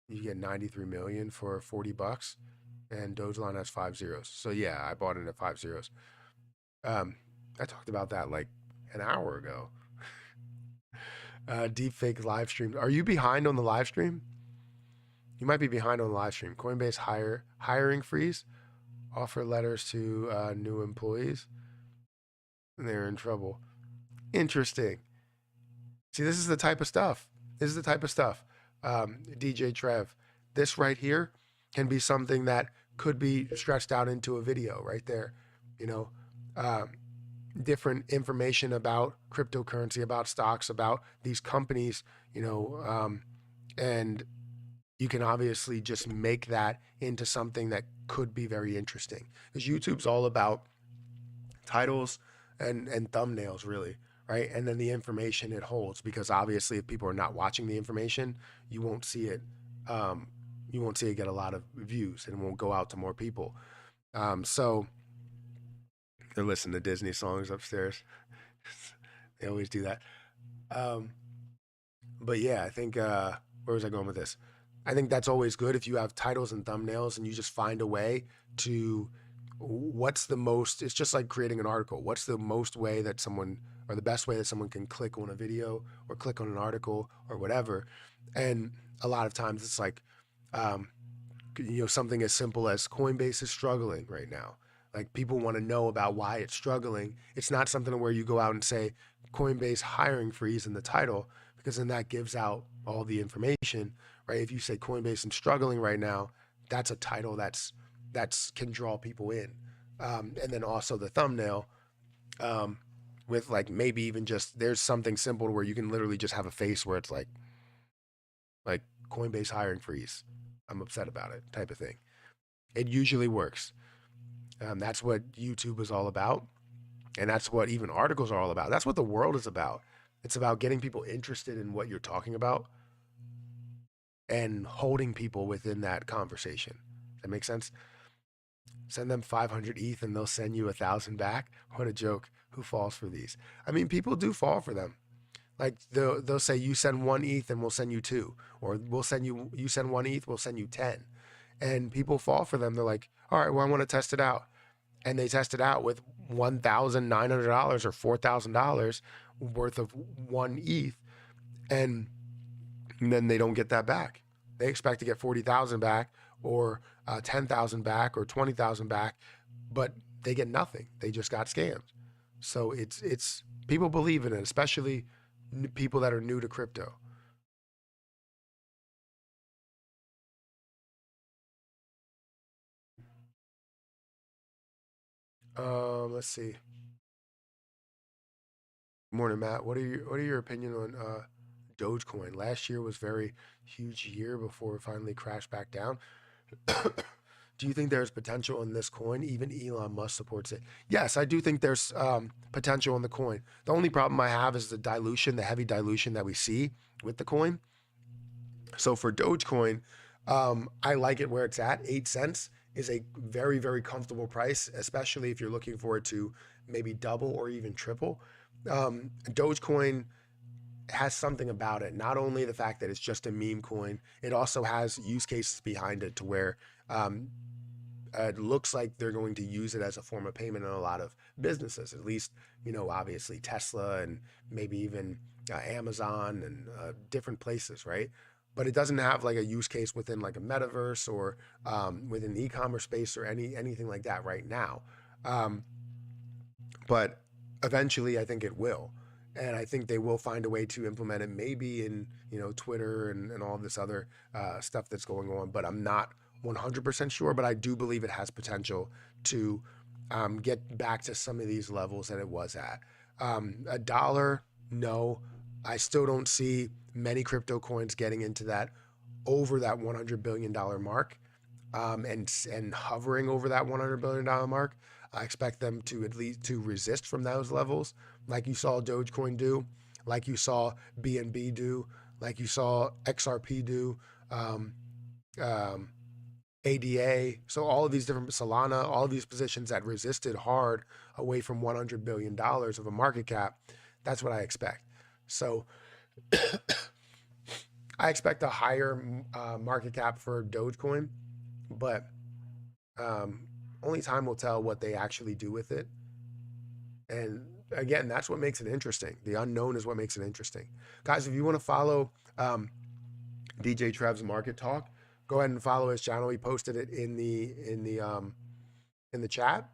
you get 93 million for $40, and Dogelon has 5 zeros. So yeah, I bought it at 5 zeros. Um, I talked about that like an hour ago. Deep fake live stream. Are you behind on the live stream? You might be behind on the live stream. Coinbase hiring freeze. Offer letters to new employees. And they're in trouble. Interesting. See, this is the type of stuff. This is the type of stuff. DJ Trev. This right here can be something that could be stretched out into a video right there. You know, um, different information about cryptocurrency, about stocks, about these companies, and you can obviously just make that into something that could be very interesting. Because YouTube's all about titles and thumbnails, really, right? And then the information it holds. Because obviously, if people are not watching the information, you won't see it. Um, you won't see it get a lot of views, and it won't go out to more people. So they're listening to Disney songs upstairs. They always do that. Um, but yeah, I think where was I going with this? I think that's always good if you have titles and thumbnails and you just find a way to what's the most, it's just like creating an article. What's the most way that someone, or the best way that someone can click on a video or click on an article or whatever. And a lot of times it's like, um, something as simple as Coinbase is struggling right now. Like, people want to know about why it's struggling. It's not something where you go out and say Coinbase hiring freeze in the title, because then that gives out all the information, right? If you say Coinbase is struggling right now, that's a title that's can draw people in. And then also the thumbnail, um, with like maybe even just there's something simple where you can literally just have a face where it's like Coinbase hiring freeze. I'm upset about it, type of thing. It usually works. That's what YouTube is all about. And that's what even articles are all about. That's what the world is about. It's about getting people interested in what you're talking about and holding people within that conversation. Does that make sense? Send them 500 ETH and they'll send you 1,000 back. What a joke. Who falls for these? I mean, people do fall for them. Like, they'll say you send 1 ETH and we'll send you 2, or you send 1 ETH, we'll send you 10. And people fall for them. They're like, all right, well, I want to test it out. And they test it out with $1,900 or $4,000 worth of 1 ETH, and then they don't get that back. They expect to get 40,000 back, or 10,000 back, or 20,000 back, but they get nothing. They just got scammed. So it's people believe in it, especially people that are new to crypto. Let's see. Morning, Matt. What are your opinion on Dogecoin? Last year was very huge year before it finally crashed back down. Do you think there's potential in this coin? Even Elon Musk supports it. Yes, I do think there's potential in the coin. The only problem I have is the dilution, the heavy dilution that we see with the coin. So for Dogecoin, I like it where it's at. 8 cents is a very, very comfortable price, especially if you're looking for it to maybe double or even triple. Dogecoin has something about it. Not only the fact that it's just a meme coin, it also has use cases behind it to where um, it looks like they're going to use it as a form of payment in a lot of businesses. At least, obviously Tesla and maybe even Amazon and different places, right? But it doesn't have like a use case within like a metaverse or within the e-commerce space or anything like that right now. Um, but eventually I think it will. And I think they will find a way to implement it, maybe in Twitter and all this other stuff that's going on. But I'm not 100% sure. But I do believe it has potential to get back to some of these levels that it was at. A dollar, no. I still don't see many crypto coins getting into that, over that $100 billion mark, and hovering over that $100 billion mark. I expect them to at least to resist from those levels, like you saw Dogecoin do, like you saw BNB do, like you saw XRP do, um, um, ADA. So all of these different Solana, all of these positions that resisted hard away from $100 billion of a market cap. That's what I expect. So I expect a higher market cap for Dogecoin, but um, only time will tell what they actually do with it. And again, that's what makes it interesting. The unknown is what makes it interesting. Guys, if you want to follow DJ Trev's Market Talk, go ahead and follow his channel. He posted it in the chat.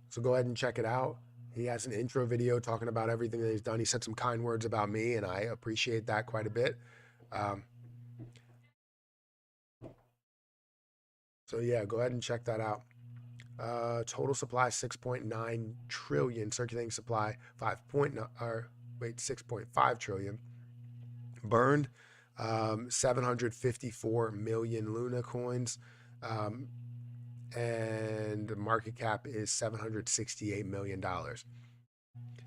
So go ahead and check it out. He has an intro video talking about everything that he's done. He said some kind words about me, and I appreciate that quite a bit. Um, so yeah, go ahead and check that out. Total supply 6.9 trillion. Circulating supply 6.5 trillion. Burned 754 million Luna coins, um, and the market cap is $768 million.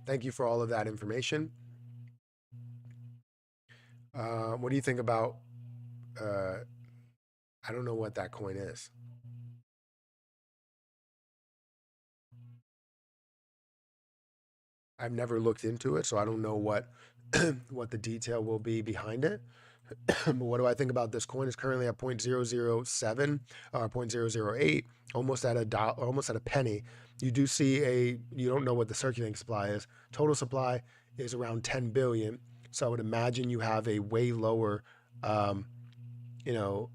Thank you for all of that information. What do you think about? Uh, I don't know what that coin is. I've never looked into it, so I don't know what what the detail will be behind it. But what do I think about this coin? It's currently at 0.007 or 0.008, almost at almost at a penny. You do see you don't know what the circulating supply is. Total supply is around 10 billion. So I would imagine you have a way lower, um, you know,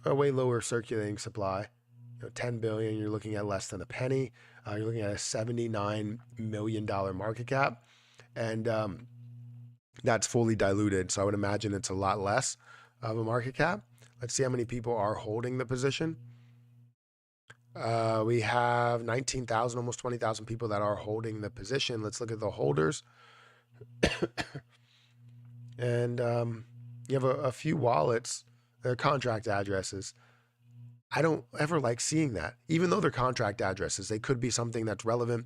a way lower circulating supply. 10 billion, you're looking at less than a penny. You're looking at a $79 million market cap. And that's fully diluted. So I would imagine it's a lot less of a market cap. Let's see how many people are holding the position. We have 19,000, almost 20,000 people that are holding the position. Let's look at the holders. And you have a few wallets, contract addresses. I don't ever like seeing that. Even though they're contract addresses, they could be something that's relevant,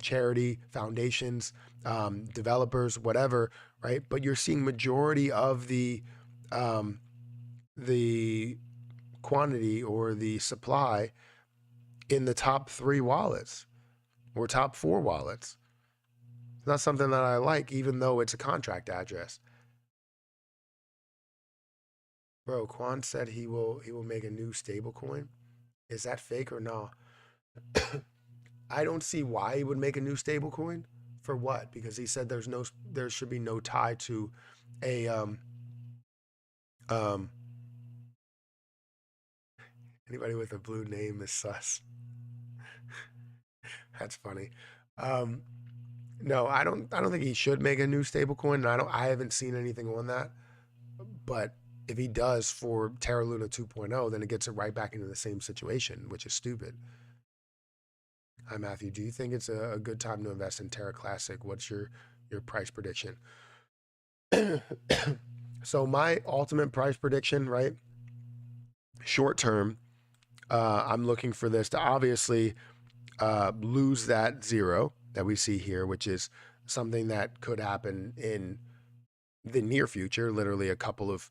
charity, foundations, developers, whatever, right? But you're seeing majority of the quantity or the supply in the top 3 wallets or top 4 wallets. It's not something that I like, even though it's a contract address. Bro, Quan said he will make a new stable coin. Is that fake or no? I don't see why he would make a new stable coin. For what? Because he said there should be no tie to a um anybody with a blue name is sus. That's funny. Um no, I don't think he should make a new stable coin. I haven't seen anything on that. But if he does for Terra Luna 2.0, then it gets it right back into the same situation, which is stupid. Hi, Matthew. Do you think it's a good time to invest in Terra Classic? What's your price prediction? So my ultimate price prediction, right? Short term, I'm looking for this to obviously lose that zero that we see here, which is something that could happen in the near future, literally a couple of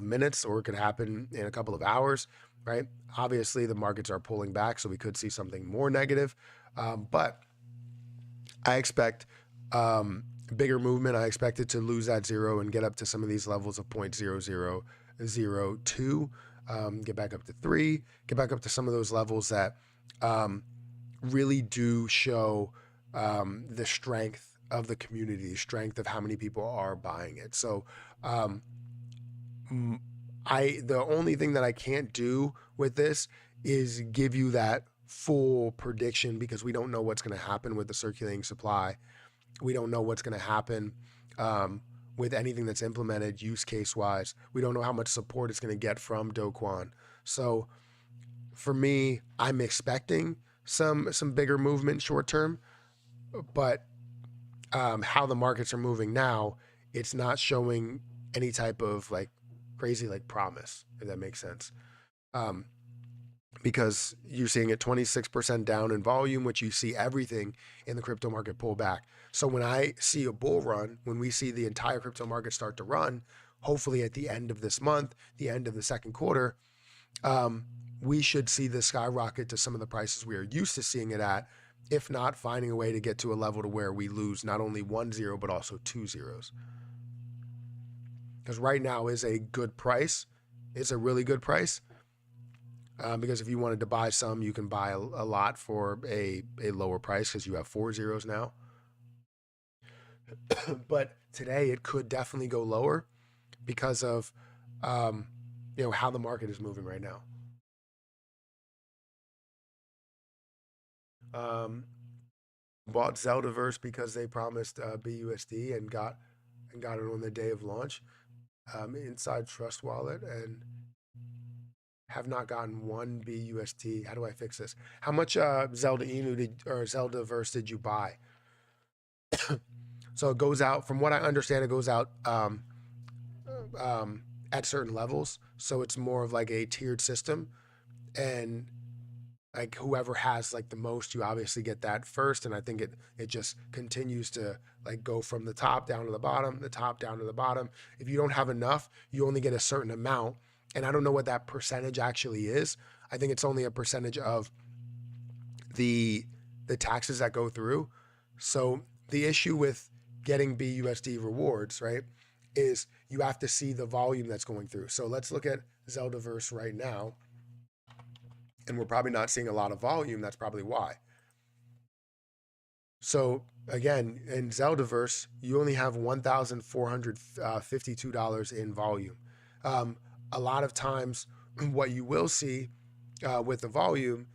minutes, or it could happen in a couple of hours, right? Obviously, the markets are pulling back, so we could see something more negative. But I expect bigger movement. I expect it to lose that zero and get up to some of these levels of 0.0002, get back up to 3, get back up to some of those levels that really do show the strength of the community, the strength of how many people are buying it. So the only thing that I can't do with this is give you that full prediction, because we don't know what's going to happen with the circulating supply. We don't know what's going to happen with anything that's implemented use case wise. We don't know how much support it's going to get from Dogecoin. So for me, I'm expecting some bigger movement short term, but how the markets are moving now, it's not showing any type of like crazy like promise, if that makes sense. Because you're seeing it 26% down in volume, which you see everything in the crypto market pull back. So when I see a bull run, when we see the entire crypto market start to run, hopefully at the end of this month, the end of the second quarter, we should see this skyrocket to some of the prices we are used to seeing it at, if not finding a way to get to a level to where we lose not only 1 0, but also 2 zeros. Because right now is a good price. It's a really good price. Because if you wanted to buy some, you can buy a lot for a lower price because you have 4 zeros now. But today it could definitely go lower because of how the market is moving right now. Bought Zeldaverse because they promised BUSD and got it on the day of launch. Inside Trust Wallet, and have not gotten 1 BUSD. How do I fix this? How much Zeldaverse did you buy? So it goes out, from what I understand, it goes out at certain levels. So it's more of like a tiered system, and like whoever has like the most, you obviously get that first. And I think it just continues to like go from the top down to the bottom, the top down to the bottom. If you don't have enough, you only get a certain amount. And I don't know what that percentage actually is. I think it's only a percentage of the taxes that go through. So the issue with getting BUSD rewards, right, is you have to see the volume that's going through. So let's look at Zeldaverse right now, and we're probably not seeing a lot of volume. That's probably why. So again, in Zeldaverse, you only have $1,452 in volume. A lot of times, what you will see with the volume,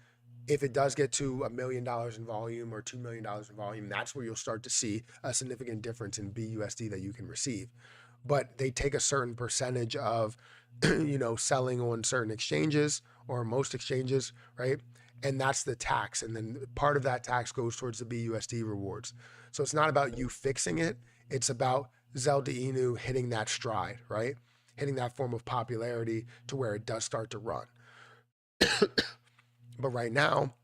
if it does get to $1 million in volume or $2 million in volume, that's where you'll start to see a significant difference in BUSD that you can receive. But they take a certain percentage of, selling on certain exchanges or most exchanges, right? And that's the tax. And then part of that tax goes towards the BUSD rewards. So it's not about you fixing it. It's about Zelda Inu hitting that stride, right? Hitting that form of popularity to where it does start to run. But right now,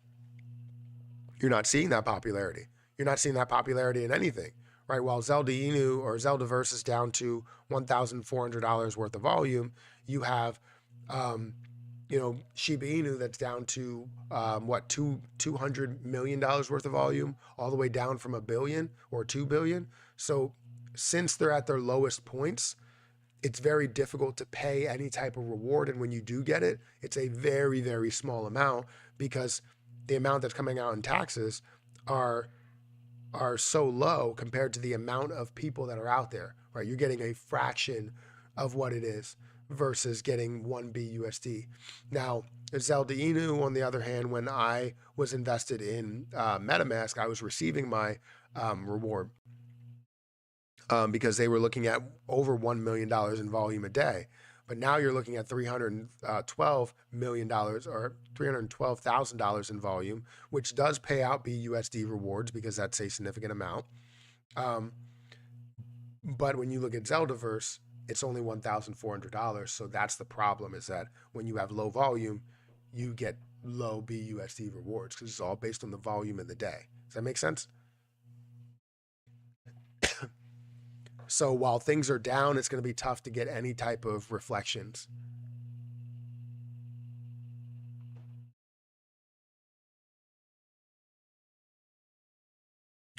you're not seeing that popularity. You're not seeing that popularity in anything, right? While Zelda Inu or Zeldaverse is down to $1,400 worth of volume, you have, Shiba Inu that's down to $200 million worth of volume, all the way down from $1 billion or $2 billion. So since they're at their lowest points, it's very difficult to pay any type of reward. And when you do get it, it's a very, very small amount, because the amount that's coming out in taxes are so low compared to the amount of people that are out there, right? You're getting a fraction of what it is versus getting 1 BUSD. Now, Zelda Inu, on the other hand, when I was invested in MetaMask, I was receiving my reward because they were looking at over $1 million in volume a day. But now you're looking at $312 million or $312,000 in volume, which does pay out BUSD rewards because that's a significant amount. But when you look at Zeldaverse, it's only $1,400. So that's the problem, is that when you have low volume, you get low BUSD rewards because it's all based on the volume in the day. Does that make sense? So while things are down, it's going to be tough to get any type of reflections.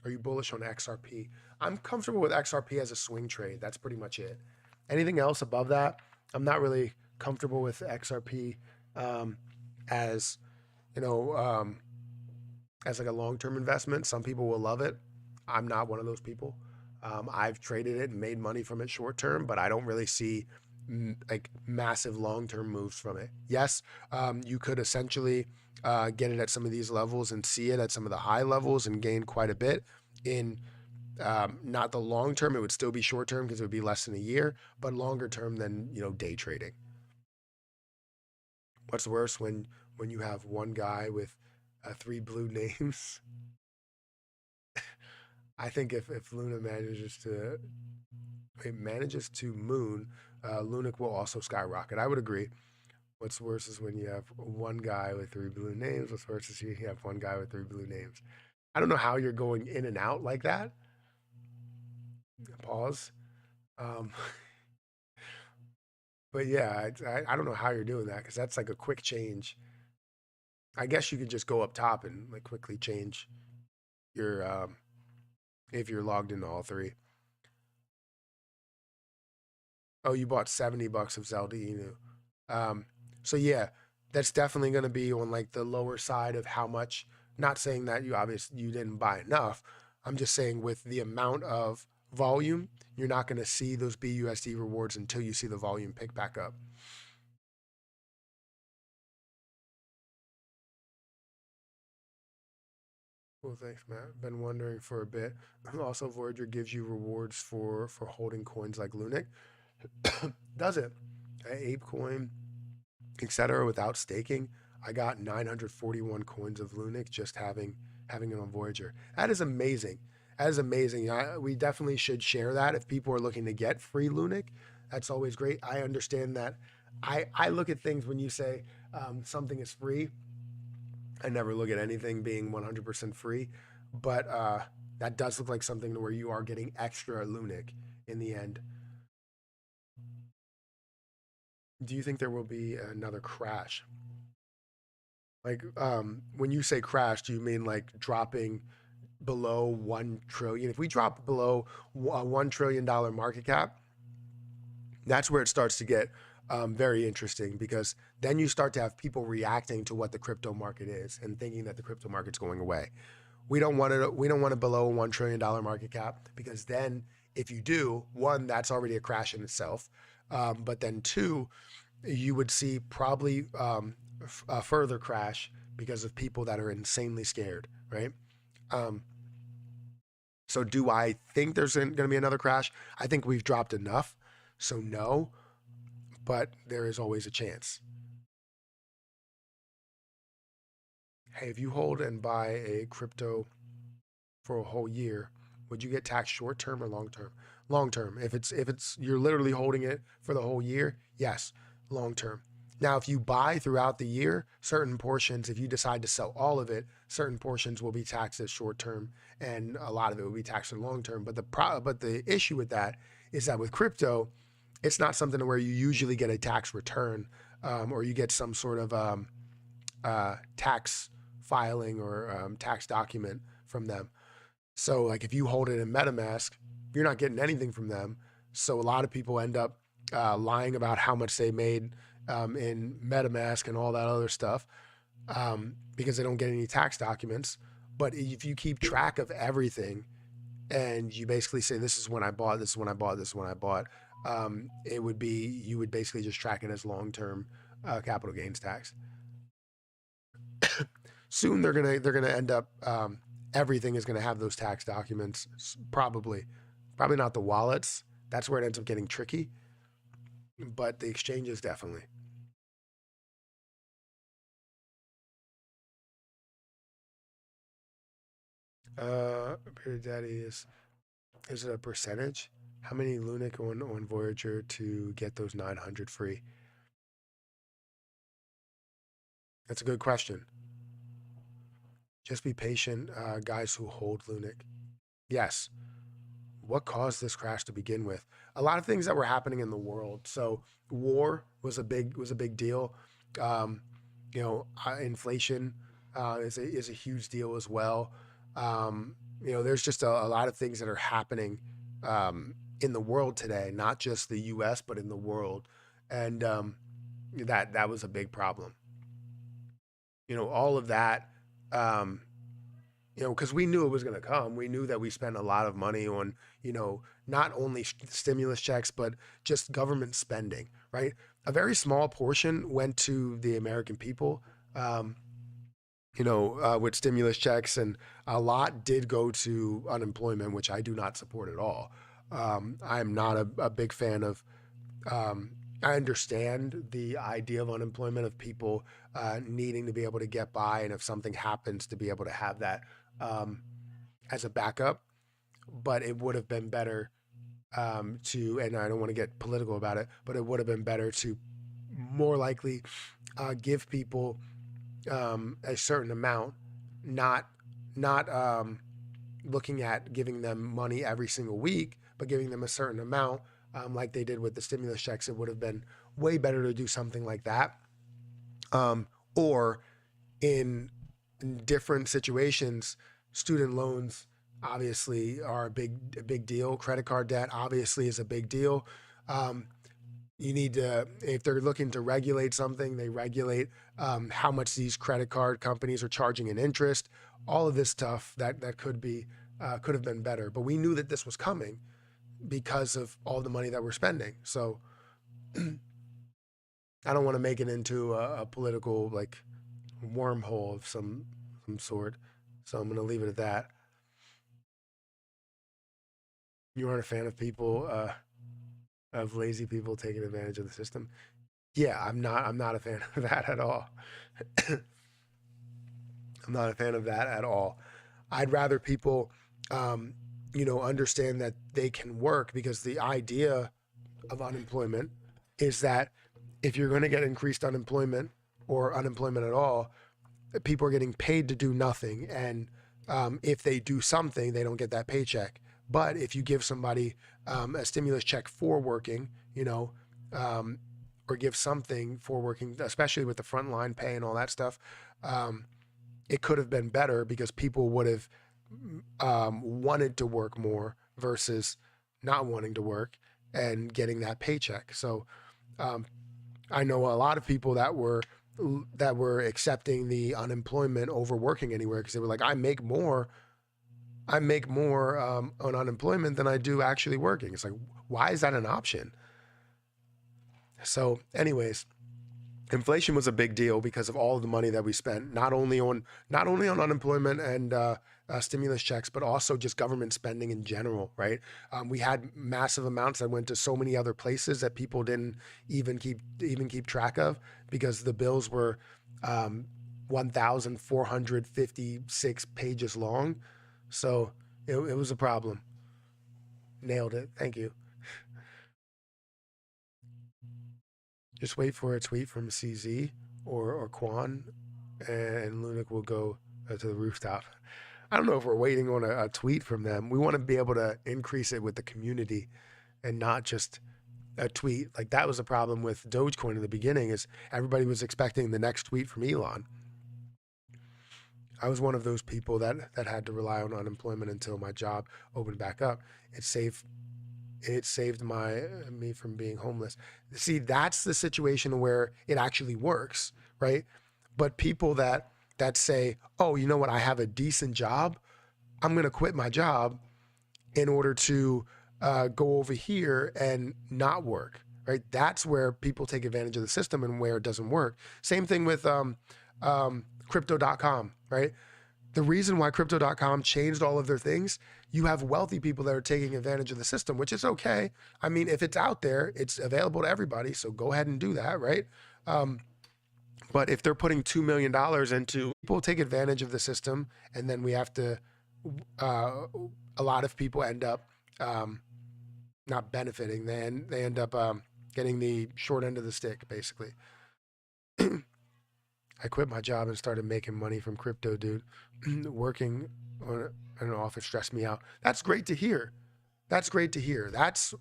Are you bullish on XRP? I'm comfortable with XRP as a swing trade. That's pretty much it. Anything else above that, I'm not really comfortable with XRP as, as like a long-term investment. Some people will love it. I'm not one of those people. I've traded it and made money from it short term, but I don't really see like massive long-term moves from it. Yes, you could essentially get it at some of these levels and see it at some of the high levels and gain quite a bit in not the long term. It would still be short term because it would be less than a year, but longer term than day trading. What's worse when you have one guy with 3 blue names? I think if Luna manages to moon, Lunic will also skyrocket. I would agree. What's worse is when you have one guy with 3 blue names. What's worse is you have one guy with 3 blue names. I don't know how you're going in and out like that. Pause. But yeah, I don't know how you're doing that, because that's like a quick change. I guess you could just go up top and like quickly change your if you're logged into all 3. Oh, you bought $70 of Zelda Inu. So yeah, that's definitely going to be on like the lower side of how much. Not saying that you didn't buy enough. I'm just saying with the amount of volume, you're not going to see those BUSD rewards until you see the volume pick back up. Well, thanks, Matt. Been wondering for a bit. Also, Voyager gives you rewards for holding coins like Lunic. Does it? ApeCoin, etc. Without staking, I got 941 coins of Lunic just having it on Voyager. That is amazing. That is amazing. We definitely should share that if people are looking to get free Lunic. That's always great. I understand that. I look at things when you say something is free. I never look at anything being 100% free, but that does look like something where you are getting extra Lunic in the end. Do you think there will be another crash? Like, when you say crash, do you mean like dropping below 1 trillion? If we drop below a $1 trillion market cap, that's where it starts to get very interesting, because then you start to have people reacting to what the crypto market is and thinking that the crypto market's going away. We don't want it. We don't want it below a $1 trillion market cap, because then if you do, one, that's already a crash in itself. But then two, you would see probably a further crash because of people that are insanely scared, right? Um, so do I think there's going to be another crash? I think we've dropped enough, so no, but there is always a chance. Hey, if you hold and buy a crypto for a whole year, would you get taxed short term or long term? Long term. If it's you're literally holding it for the whole year, yes, long term. Now, if you buy throughout the year, certain portions, if you decide to sell all of it, certain portions will be taxed as short term, and a lot of it will be taxed as long term. But the issue with that is that with crypto, it's not something where you usually get a tax return, or you get some sort of tax filing or tax document from them. So like if you hold it in MetaMask, you're not getting anything from them. So a lot of people end up lying about how much they made in MetaMask and all that other stuff, because they don't get any tax documents. But if you keep track of everything and you basically say, this is when I bought, this is when I bought, this is when I bought, it would be, you would basically just track it as long-term capital gains tax. Soon they're gonna end up, everything is gonna have those tax documents. Probably not the wallets. That's where it ends up getting tricky, but the exchanges definitely. Bearded Daddy is it a percentage? How many Lunic on Voyager to get those 900 free? That's a good question. Just be patient, guys who hold Lunic. Yes. What caused this crash to begin with? A lot of things that were happening in the world. So war was a big deal. Um, Inflation is a huge deal as well. There's just a lot of things that are happening in the world today, not just the U.S. but in the world, and that was a big problem. All of that. Um, because we knew it was going to come. We knew that we spent a lot of money on, not only stimulus checks, but just government spending, right? A very small portion went to the American people, um, with stimulus checks, and a lot did go to unemployment, which I do not support at all. I'm not a big fan of. I understand the idea of unemployment, of people needing to be able to get by, and if something happens, to be able to have that um, as a backup. But it would have been better and I don't want to get political about it, but it would have been better to more likely give people a certain amount, not not looking at giving them money every single week, but giving them a certain amount, like they did with the stimulus checks. It would have been way better to do something like that, or in different situations, student loans obviously are a big deal. Credit card debt obviously is a big deal. Um, you need to, if they're looking to regulate something, they regulate how much these credit card companies are charging in interest. All of this stuff that could have been better, but we knew that this was coming because of all the money that we're spending. So I don't want to make it into a political like wormhole of some sort. So I'm going to leave it at that. You aren't a fan of people, of lazy people taking advantage of the system. Yeah, I'm not. I'm not a fan of that at all. I'm not a fan of that at all. I'd rather people, understand that they can work, because the idea. of unemployment is that if you're going to get increased unemployment or unemployment at all, people are getting paid to do nothing. And if they do something, they don't get that paycheck. But if you give somebody a stimulus check for working, or give something for working, especially with the frontline pay and all that stuff, it could have been better because people would have wanted to work more versus not wanting to work and getting that paycheck. So I know a lot of people that were accepting the unemployment over working anywhere because they were like, I make more on unemployment than I do actually working. It's like, why is that an option? So anyways, inflation was a big deal because of all of the money that we spent, not only on unemployment and stimulus checks, but also just government spending in general, right? We had massive amounts that went to so many other places that people didn't even keep track of because the bills were 1,456 pages long. So it was a problem. Nailed it. Thank you. Just wait for a tweet from CZ or Quan, and Lunic will go to the rooftop. I don't know if we're waiting on a tweet from them. We want to be able to increase it with the community and not just a tweet. Like that was a problem with Dogecoin in the beginning, is everybody was expecting the next tweet from Elon. I was one of those people that had to rely on unemployment until my job opened back up. It saved me from being homeless. See, that's the situation where it actually works, right? But people that say, oh, you know what, I have a decent job, I'm going to quit my job in order to go over here and not work, right? That's where people take advantage of the system and where it doesn't work. Same thing with crypto.com, right? The reason why crypto.com changed all of their things, you have wealthy people that are taking advantage of the system, which is okay. I mean, if it's out there, it's available to everybody. So go ahead and do that, right? But if they're putting $2 million into, people take advantage of the system, and then we have to, a lot of people end up not benefiting. They end up getting the short end of the stick, basically. I quit my job and started making money from crypto, dude. Working on an office stressed me out. That's great to hear. That's great to hear. That's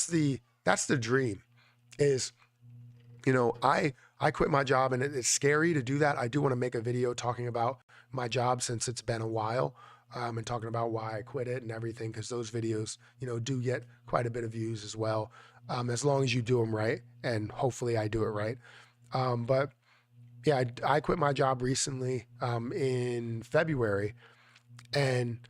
the dream. Is, I quit my job, and it's scary to do that. I do want to make a video talking about my job since it's been a while, and talking about why I quit it and everything, because those videos, do get quite a bit of views as well, as long as you do them right, and hopefully I do it right. But yeah, I quit my job recently in February, and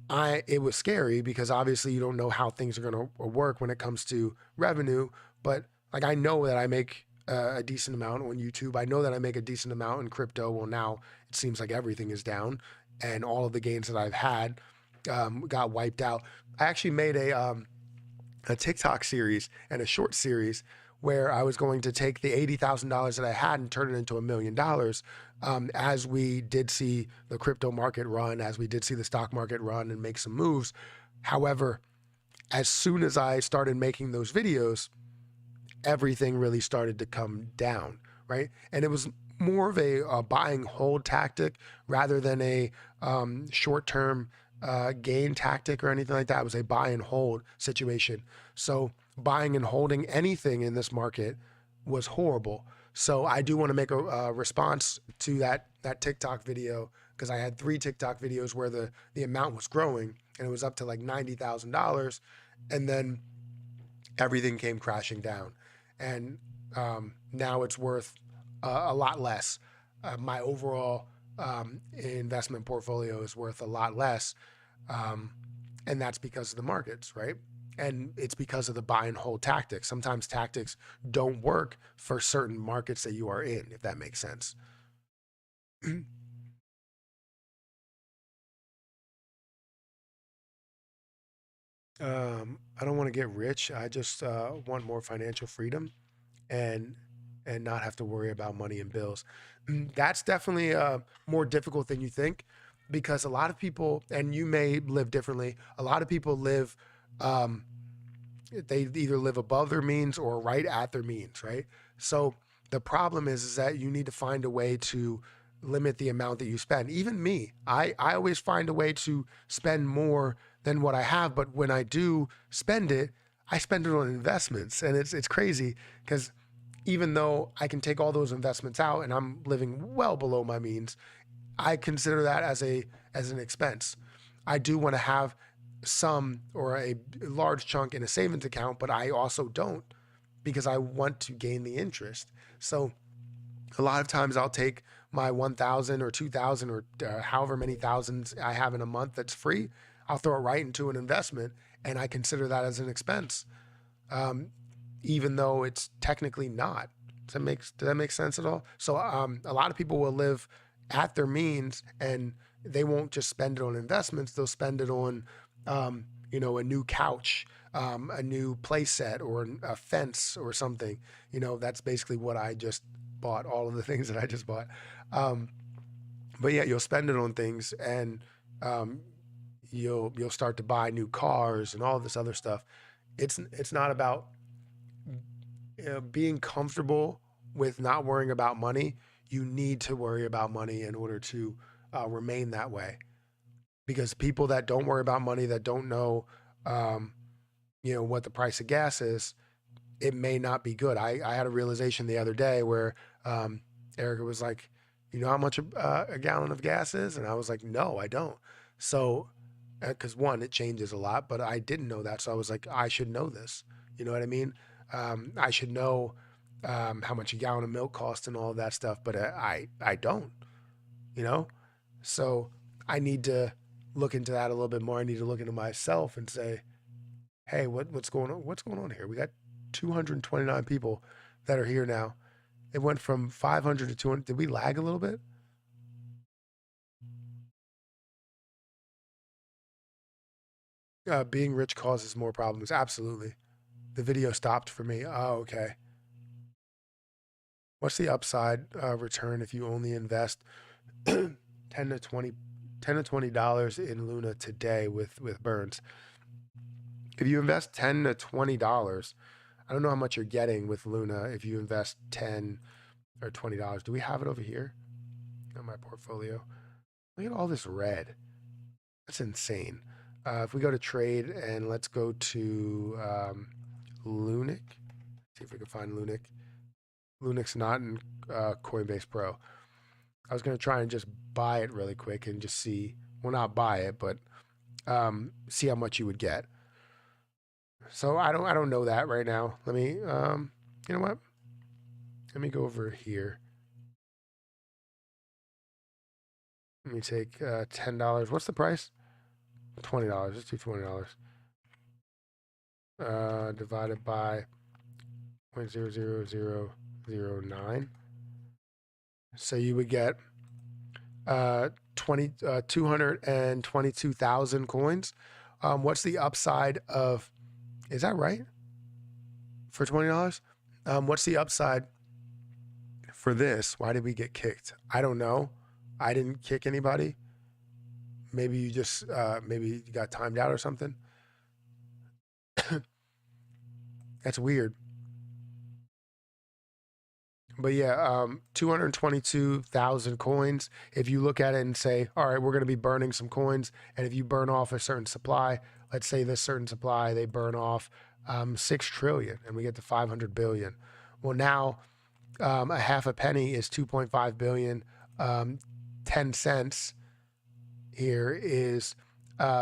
it was scary because obviously you don't know how things are going to work when it comes to revenue. But like, I know that I make a decent amount on YouTube. I know that I make a decent amount in crypto. Well, now it seems like everything is down, and all of the gains that I've had got wiped out. I actually made a TikTok series and a short series where I was going to take the $80,000 that I had and turn it into $1 million, as we did see the crypto market run, as we did see the stock market run and make some moves. However, as soon as I started making those videos, everything really started to come down, right? And it was more of a buying hold tactic rather than a short-term gain tactic or anything like that. It was a buy and hold situation. So buying and holding anything in this market was horrible. So I do want to make a response to that TikTok video, because I had 3 TikTok videos where the amount was growing and it was up to like $90,000, and then everything came crashing down, and now it's worth a lot less. My overall investment portfolio is worth a lot less, and that's because of the markets, right? And it's because of the buy and hold tactics. Sometimes tactics don't work for certain markets that you are in, if that makes sense. I don't want to get rich. I just want more financial freedom and not have to worry about money and bills. That's definitely more difficult than you think, because a lot of people, and you may live differently, a lot of people live they either live above their means or right at their means, right? So the problem is that you need to find a way to limit the amount that you spend. Even me, I always find a way to spend more than what I have, but when I do spend it, I spend it on investments, and it's crazy because even though I can take all those investments out and I'm living well below my means, I consider that as an expense. I do want to have some or a large chunk in a savings account, but I also don't because I want to gain the interest. So a lot of times I'll take my 1,000 or 2,000 or however many thousands I have in a month that's free. I'll throw it right into an investment, and I consider that as an expense, even though it's technically not. Does that make sense at all? So a lot of people will live at their means, and they won't just spend it on investments. They'll spend it on, a new couch, a new play set, or a fence or something. That's basically what I just bought. All of the things that I just bought. But yeah, you'll spend it on things, and you'll start to buy new cars and all this other stuff. It's not about being comfortable with not worrying about money. You need to worry about money in order to remain that way. Because people that don't worry about money, that don't know, what the price of gas is, it may not be good. I had a realization the other day where Erica was like, "You know how much a gallon of gas is?" And I was like, "No, I don't." So, because one, it changes a lot, but I didn't know that. So I was like, I should know this. You know what I mean? I should know how much a gallon of milk costs and all of that stuff, but I don't, you know? So I need to look into that a little bit more. I need to look into myself and say, hey, what's going on? What's going on here? We got 229 people that are here now. It went from 500 to 200. Did we lag a little bit? Being rich causes more problems. Absolutely. The video stopped for me. Oh, okay. What's the upside return if you only invest 10 to 20 $10 to $20 in Luna today with Burns? If you invest $10 to $20, I don't know how much you're getting with Luna if you invest 10 or $20. Do we have it over here on my portfolio? Look at all this red. That's insane. If we go to trade and let's go to Lunic, see if we can find Lunic. Lunic's not in Coinbase Pro. I was going to try and just buy it really quick and just see, well, not buy it, but see how much you would get. So I don't know that right now. Let me, you know what? Let me go over here. Let me take $10. What's the price? $20. Let's do $20. Divided by 0.00009. So you would get 222,000 coins. What's the upside of? Is that right? For $20? What's the upside for this? Why did we get kicked? I don't know. I didn't kick anybody. Maybe you just maybe you got timed out or something. That's weird. But yeah, 222,000 coins. If you look at it and say, all right, we're going to be burning some coins, and if you burn off a certain supply, let's say this certain supply, they burn off 6 trillion, and we get to 500 billion. Well, now a half a penny is 2.5 billion. 10 cents here is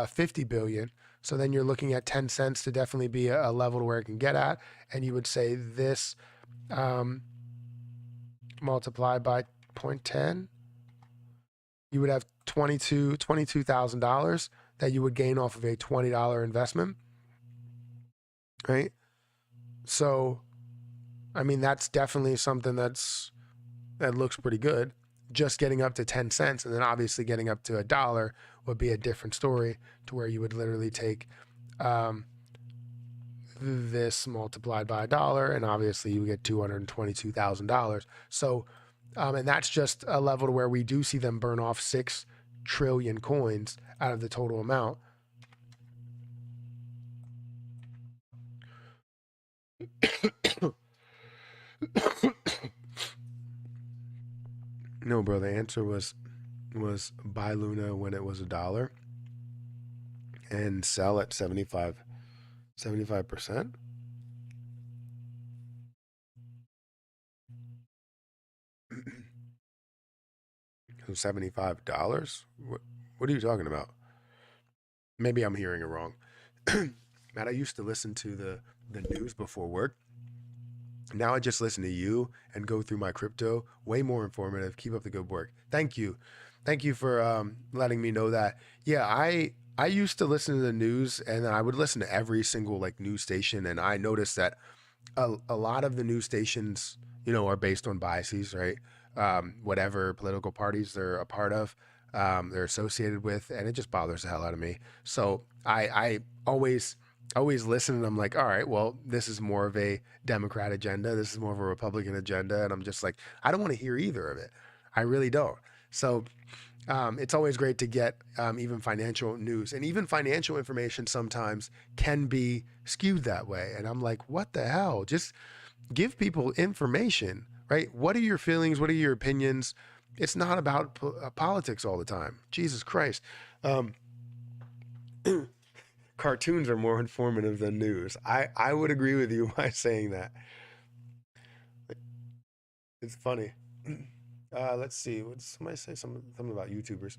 50 billion. So then you're looking at 10 cents to definitely be a level to where it can get at. And you would say this multiplied by 0.10, you would have $22,000 that you would gain off of a $20 investment, right? So, I mean, that's definitely something that looks pretty good. Just getting up to 10 cents and then obviously getting up to $1 would be a different story, to where you would literally take this multiplied by $1 and obviously you get $222,000. So, and that's just a level to where we do see them burn off 6 trillion coins out of the total amount. No, bro. The answer was buy Luna when it was $1 and sell at 75%. So $75. What are you talking about? Maybe I'm hearing it wrong. Matt, I used to listen to the news before work. Now I just listen to you and go through my crypto. Way more informative. Keep up the good work. Thank you for letting me know that. Yeah, I used to listen to the news, and I would listen to every single like news station, and I noticed that a lot of the news stations, are based on biases, right? Whatever political parties they're a part of, they're associated with, and it just bothers the hell out of me. So I always listen, and I'm like, all right, well, this is more of a Democrat agenda, this is more of a Republican agenda, and I'm just like, I don't want to hear either of it. I really don't. So it's always great to get even financial news, and even financial information sometimes can be skewed that way. And I'm like, what the hell? Just give people information, right? What are your feelings? What are your opinions? It's not about politics all the time. Jesus Christ. Um, Cartoons are more informative than news. I would agree with you by saying that. It's funny. Let's see. What did somebody say? Something about YouTubers.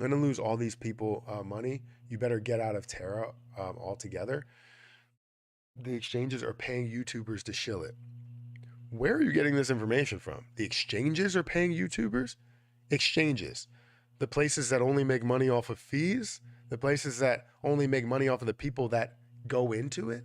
I'm gonna lose all these people money. You better get out of Terra altogether. The exchanges are paying YouTubers to shill it. Where are you getting this information from? The exchanges are paying YouTubers? Exchanges. The places that only make money off of fees? The places that only make money off of the people that go into it?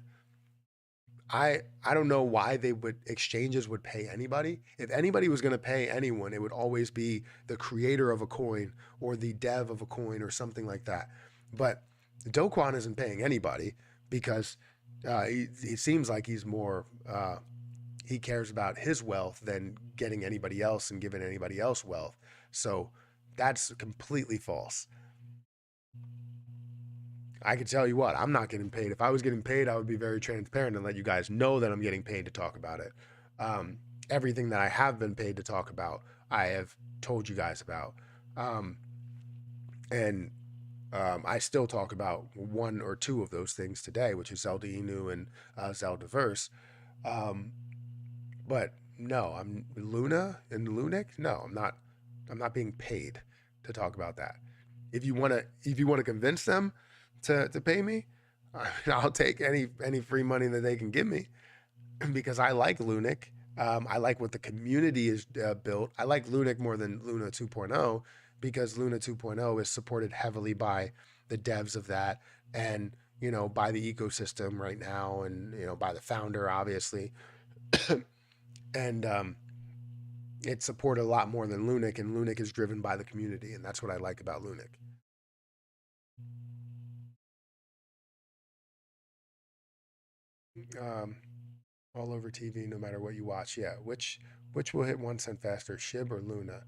I don't know why exchanges would pay anybody. If anybody was going to pay anyone, it would always be the creator of a coin or the dev of a coin or something like that. But Dogecoin isn't paying anybody because he seems like he's more he cares about his wealth than getting anybody else and giving anybody else wealth. So that's completely false. I can tell you what, I'm not getting paid. If I was getting paid, I would be very transparent and let you guys know that I'm getting paid to talk about it. Everything that I have been paid to talk about, I have told you guys about. Um, and I still talk about one or two of those things today, which is Zelda Inu and Zeldaverse. Um, but no, I'm Luna and Lunic. No, I'm not. I'm not being paid to talk about that. If you wanna convince them to pay me, I'll take any free money that they can give me because I like Lunic. I like what the community is built. I like Lunic more than Luna 2.0 because Luna 2.0 is supported heavily by the devs of that and by the ecosystem right now and by the founder obviously and it's supported a lot more than Lunic, and Lunic is driven by the community, and that's what I like about Lunic. Um, all over TV, no matter what you watch. Yeah, which will hit 1 cent faster, Shib or Luna?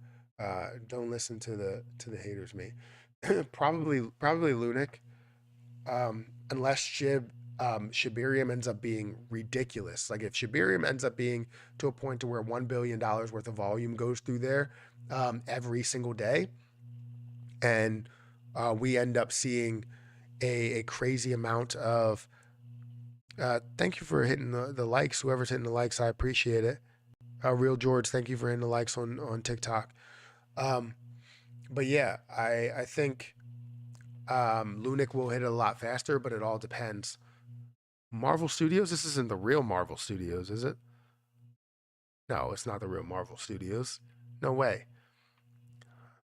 Don't listen to the haters, me. Probably Lunic, unless Shibarium ends up being ridiculous. Like if Shibarium ends up being to a point to where $1 billion worth of volume goes through there every single day, and we end up seeing a crazy amount of. Thank you for hitting the likes. Whoever's hitting the likes, I appreciate it. Real George, thank you for hitting the likes on TikTok. Um, but yeah, I think Lunic will hit it a lot faster, but it all depends. Marvel Studios. This isn't the real Marvel Studios, is it? No, it's not the real Marvel Studios. No way.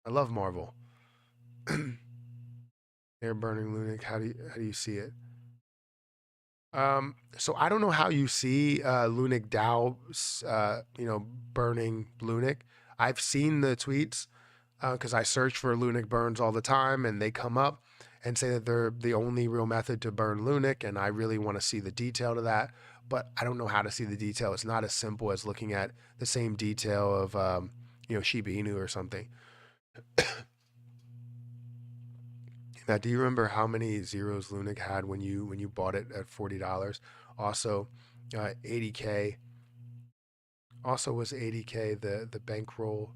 I love Marvel. Air burning Lunic. How do you see it? So I don't know how you see Lunic DAO, burning Lunic. I've seen the tweets because I search for Lunic burns all the time, and they come up and say that they're the only real method to burn Lunic, and I really want to see the detail to that, but I don't know how to see the detail. It's not as simple as looking at the same detail of Shiba Inu or something. Now, do you remember how many zeros Lunic had when you bought it at $40? Also, 80K. Also was 80K the bankroll.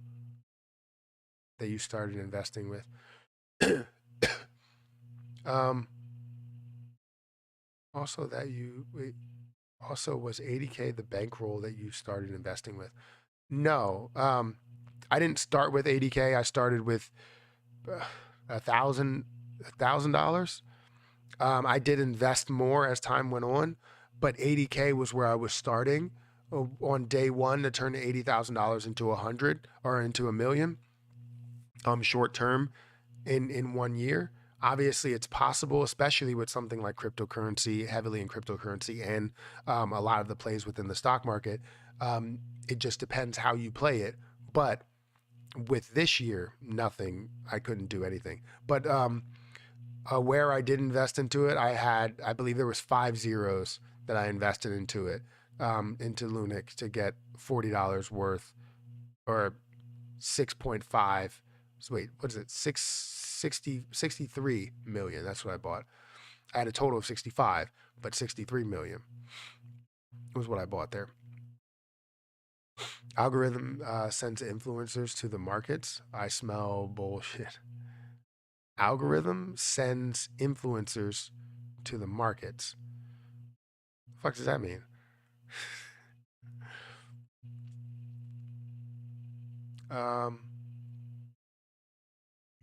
that you started investing with. um, also that you wait, also was 80K the bankroll that you started investing with? No, I didn't start with 80K. I started with $1,000. I did invest more as time went on, but 80K was where I was starting on day one to turn $80,000 into 100 or into a million, short term in 1 year. Obviously, it's possible, especially with something like cryptocurrency, heavily in cryptocurrency, and a lot of the plays within the stock market. It just depends how you play it. But with this year, nothing. I couldn't do anything. But where I did invest into it, I believe there was 5 zeros that I invested into it, into Lunic to get $40 worth, or 6.5. So wait, what is it? 63 million. That's what I bought. I had a total of 65, but 63 million was what I bought there. Algorithm sends influencers to the markets. I smell bullshit. Algorithm sends influencers to the markets. The fuck does that mean?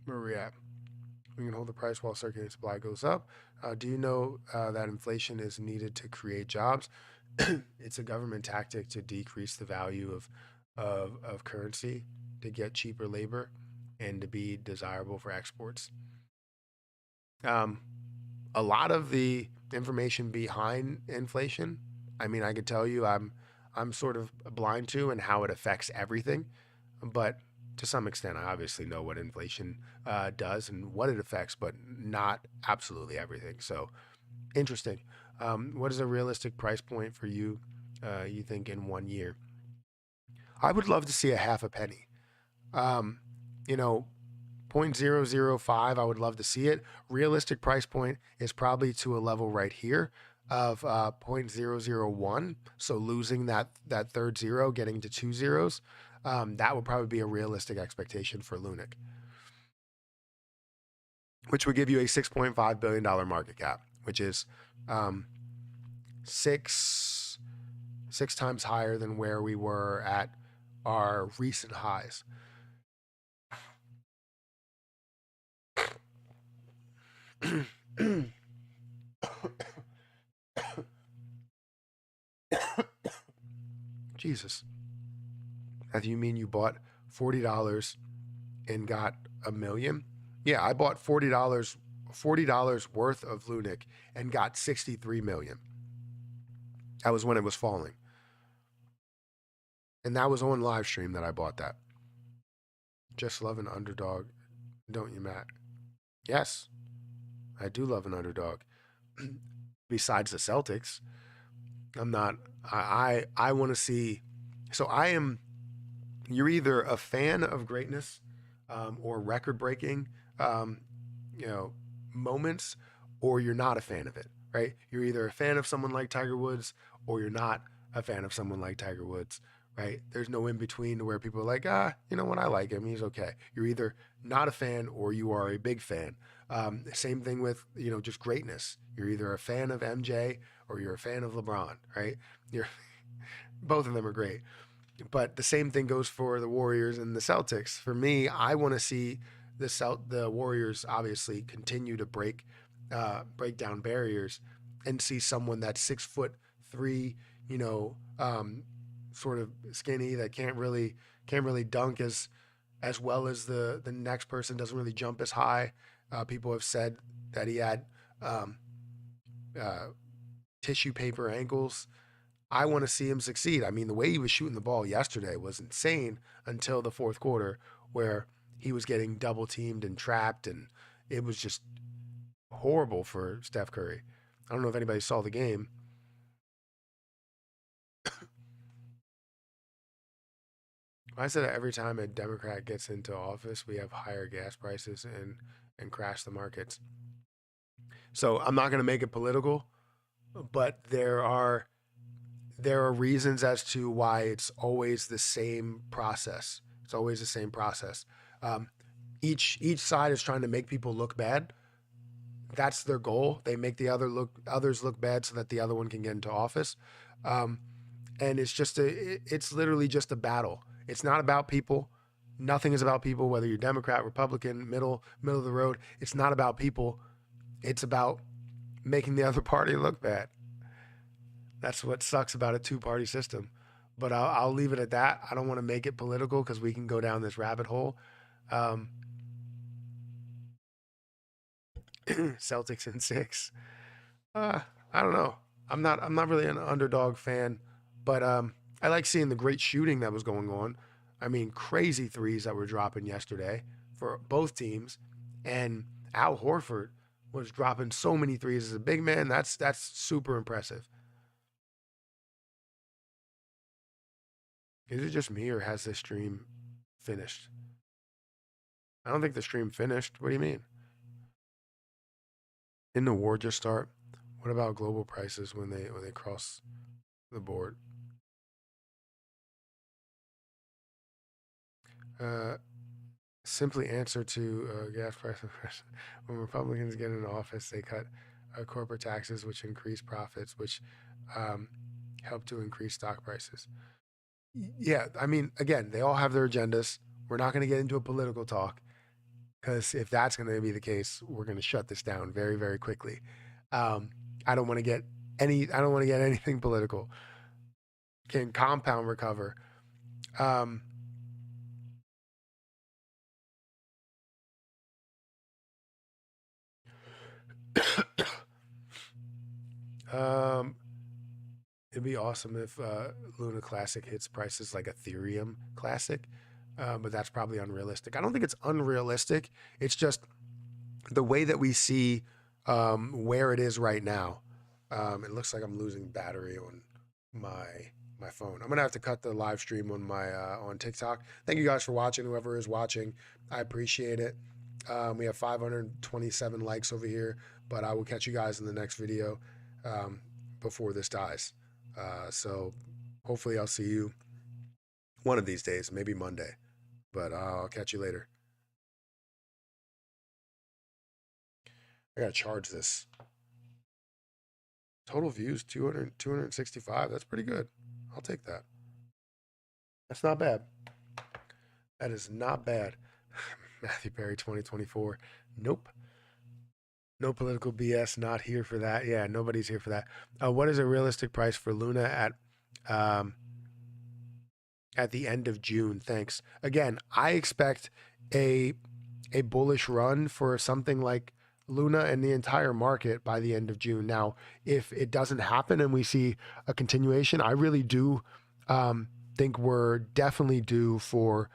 Where are we at? We can hold the price while circulating supply goes up. Do you know that inflation is needed to create jobs? It's a government tactic to decrease the value of currency, to get cheaper labor, and to be desirable for exports. A lot of the information behind inflation, I mean, I could tell you I'm sort of blind to and how it affects everything, but to some extent, I obviously know what inflation does and what it affects, but not absolutely everything. So interesting. What is a realistic price point for you? You think in 1 year? I would love to see a half a penny. Um, you know, 0.005, I would love to see it. Realistic price point is probably to a level right here of 0.001. So losing that third zero, getting to 2 zeros, that would probably be a realistic expectation for Lunic, which would give you a $6.5 billion market cap, which is six times higher than where we were at our recent highs. Jesus. You mean you bought $40 and got a million? Yeah, I bought $40 worth of Lunic and got 63 million. That was when it was falling. And that was on live stream that I bought that. Just love an underdog, don't you, Matt? Yes, I do love an underdog. Besides the Celtics, I'm not. I want to see. So I am. You're either a fan of greatness, or record-breaking, um, moments, or you're not a fan of it. Right? You're either a fan of someone like Tiger Woods, or you're not a fan of someone like Tiger Woods. Right? There's no in between to where people are like, you know what, I like him, he's okay. You're either not a fan or you are a big fan. Same thing with just greatness. You're either a fan of MJ or you're a fan of LeBron, right? You're both of them are great, but the same thing goes for the Warriors and the Celtics. For me, I want to see the Warriors obviously continue to break down barriers, and see someone that's 6'3", sort of skinny, that can't really dunk as well as the next person, doesn't really jump as high. People have said that he had um, uh, tissue paper ankles. I want to see him succeed. I mean, the way he was shooting the ball yesterday was insane until the fourth quarter, where he was getting double teamed and trapped, and it was just horrible for Steph Curry. I don't know if anybody saw the game. I said that every time a Democrat gets into office, we have higher gas prices and crash the markets. So I'm not going to make it political, but there are reasons as to why it's always the same process. It's always the same process. Each side is trying to make people look bad. That's their goal. They make the others look bad so that the other one can get into office. Um, and it's literally just a battle. It's not about people. Nothing is about people, whether you're Democrat, Republican, middle of the road. It's not about people. It's about making the other party look bad. That's what sucks about a two-party system. But I'll leave it at that. I don't want to make it political because we can go down this rabbit hole. Um, Celtics in 6. I don't know. I'm not really an underdog fan, but I like seeing the great shooting that was going on. I mean, crazy threes that were dropping yesterday for both teams, and Al Horford was dropping so many threes as a big man. That's super impressive. Is it just me or has this stream finished? I don't think the stream finished. What do you mean? Didn't the war just start? What about global prices when they cross the board? Uh, Simply answer to gas price inflation. When Republicans get into office, they cut corporate taxes, which increase profits, which um, help to increase stock prices. Yeah, I mean, again, they all have their agendas. We're not going to get into a political talk because if that's going to be the case, we're going to shut this down very, very quickly. Um, I don't want to get I don't want to get anything political. Can compound recover? Um, um, It'd be awesome if Luna Classic hits prices like Ethereum Classic, but that's probably unrealistic. I don't think it's unrealistic. It's just the way that we see where it is right now. It looks like I'm losing battery on my phone. I'm gonna have to cut the live stream on my on TikTok. Thank you guys for watching. Whoever is watching, I appreciate it. We have 527 likes over here, but I will catch you guys in the next video um, before this dies. So hopefully I'll see you one of these days, maybe Monday, but I'll catch you later. I gotta charge this. Total views 265. That's pretty good. I'll take that. That's not bad. That is not bad. Matthew Perry 2024. Nope. No political BS. Not here for that. Yeah, nobody's here for that. What is a realistic price for Luna um, at the end of June? Thanks. Again, I expect a a bullish run for something like Luna and the entire market by the end of June. Now, if it doesn't happen and we see a continuation, I really do think we're definitely due for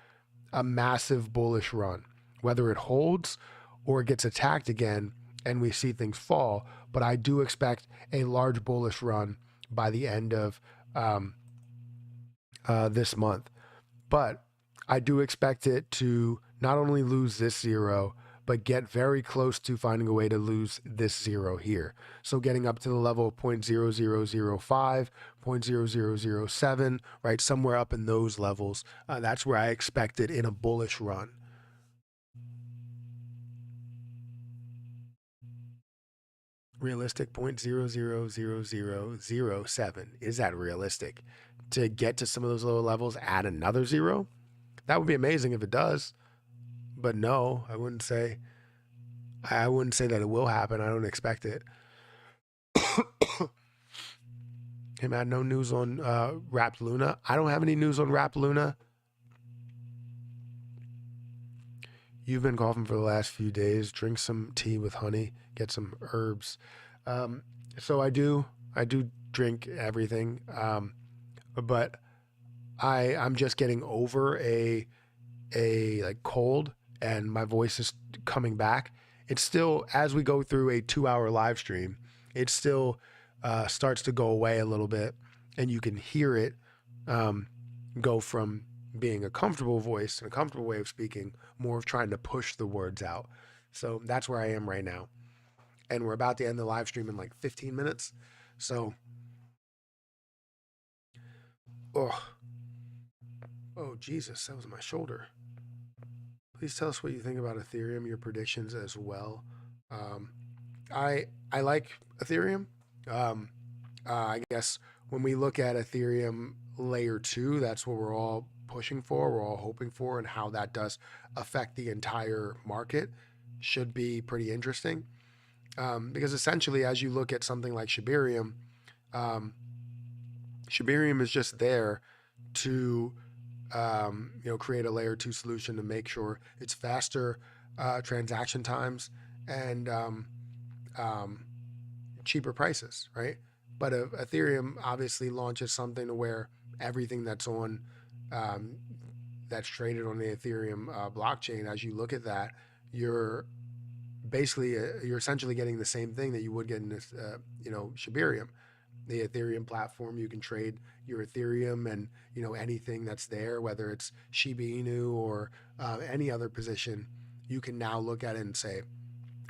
a massive bullish run, whether it holds or it gets attacked again and we see things fall. But I do expect a large bullish run by the end of this month. But I do expect it to not only lose this zero, but get very close to finding a way to lose this zero here. So getting up to the level of 0.0005, 0.0007, right? Somewhere up in those levels. That's where I expect it in a bullish run. Realistic 0.000007. Is that realistic? To get to some of those lower levels, add another zero? That would be amazing if it does. But no, I wouldn't say. I wouldn't say that it will happen. I don't expect it. Hey man, no news on Wrapped Luna. I don't have any news on Wrapped Luna. You've been coughing for the last few days. Drink some tea with honey. Get some herbs. Um, so I do drink everything. But I'm just getting over a like cold, and my voice is coming back. It's still, as we go through a 2 hour live stream, it still starts to go away a little bit, and you can hear it go from being a comfortable voice and a comfortable way of speaking, more of trying to push the words out. So that's where I am right now. And we're about to end the live stream in like 15 minutes. So, oh, oh Jesus, that was my shoulder. Please tell us what you think about Ethereum, your predictions as well. Um, I like Ethereum. Um, I guess when we look at Ethereum layer two, that's what we're all pushing for, we're all hoping for, and how that does affect the entire market should be pretty interesting. Because essentially, as you look at something like Shibarium, um, Shibarium is just there to create a layer two solution to make sure it's faster transaction times and um, cheaper prices, right? But Ethereum obviously launches something to where everything that's on um, that's traded on the Ethereum blockchain, as you look at that, you're basically you're essentially getting the same thing that you would get in this, Shibarium, the Ethereum platform. You can trade your Ethereum and anything that's there, whether it's Shiba Inu or any other position. You can now look at it and say,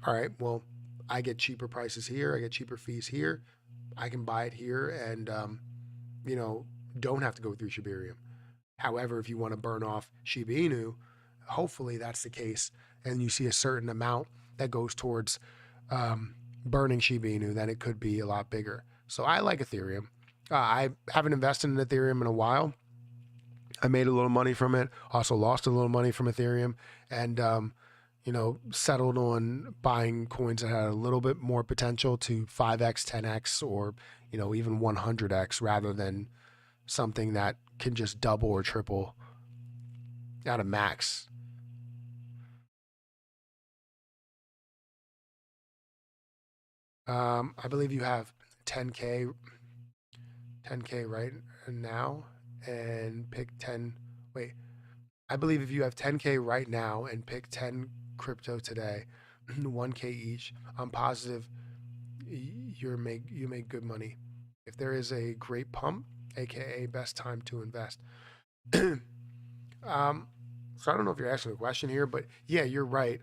all right, well, I get cheaper prices here, I get cheaper fees here, I can buy it here, and don't have to go through Shibarium. However, if you want to burn off Shiba Inu, hopefully that's the case, and you see a certain amount that goes towards burning Shiba Inu, then it could be a lot bigger. So I like Ethereum. I haven't invested in Ethereum in a while. I made a little money from it, also lost a little money from Ethereum, and settled on buying coins that had a little bit more potential to 5x, 10x, or even 100x, rather than something that can just double or triple at a max. I believe you have 10k, 10k right now, and pick 10. Wait, I believe if you have 10k right now and pick 10 crypto today, 1k each, I'm positive you make good money. If there is a great pump, aka best time to invest. um, so I don't know if you're asking a question here, but yeah, you're right.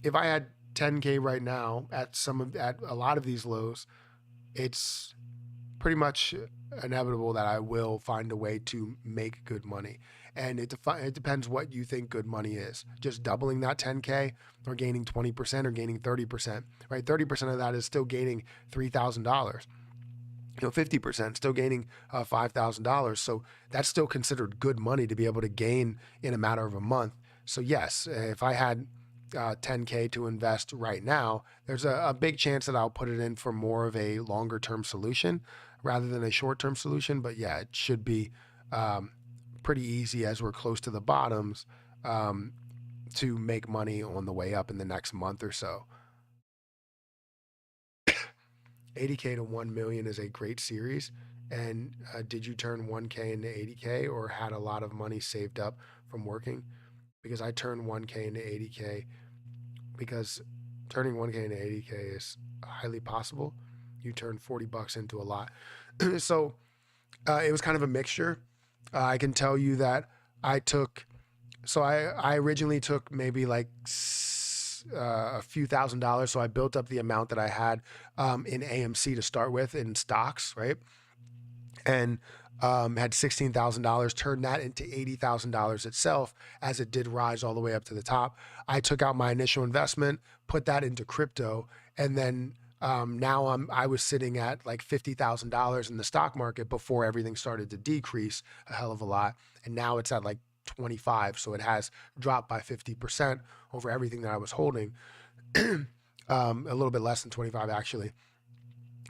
If I had 10k right now at a lot of these lows, it's pretty much inevitable that I will find a way to make good money. And it depends what you think good money is. Just doubling that 10k, or gaining 20%, or gaining 30%. Right, 30% of that is still gaining $3,000. 50% still gaining $5,000. So that's still considered good money to be able to gain in a matter of a month. So yes, if I had 10k to invest right now, there's a big chance that I'll put it in for more of a longer term solution rather than a short term solution. But yeah, it should be pretty easy, as we're close to the bottoms, to make money on the way up in the next month or so. 80k to 1 million is a great series. And did you turn 1k into 80k, or had a lot of money saved up from working? Because I turned 1k into 80k, because turning 1k into 80k is highly possible. You turn 40 bucks into a lot. So it was kind of a mixture. I can tell you that I took, so I originally took maybe like a few $1,000s. So I built up the amount that I had in AMC to start with, in stocks, right? And had $16,000, turned that into $80,000 itself, as it did rise all the way up to the top. I took out my initial investment, put that into crypto, and then now I was sitting at like $50,000 in the stock market before everything started to decrease a hell of a lot, and now it's at like 25. So it has dropped by 50% over everything that I was holding. A little bit less than 25 actually.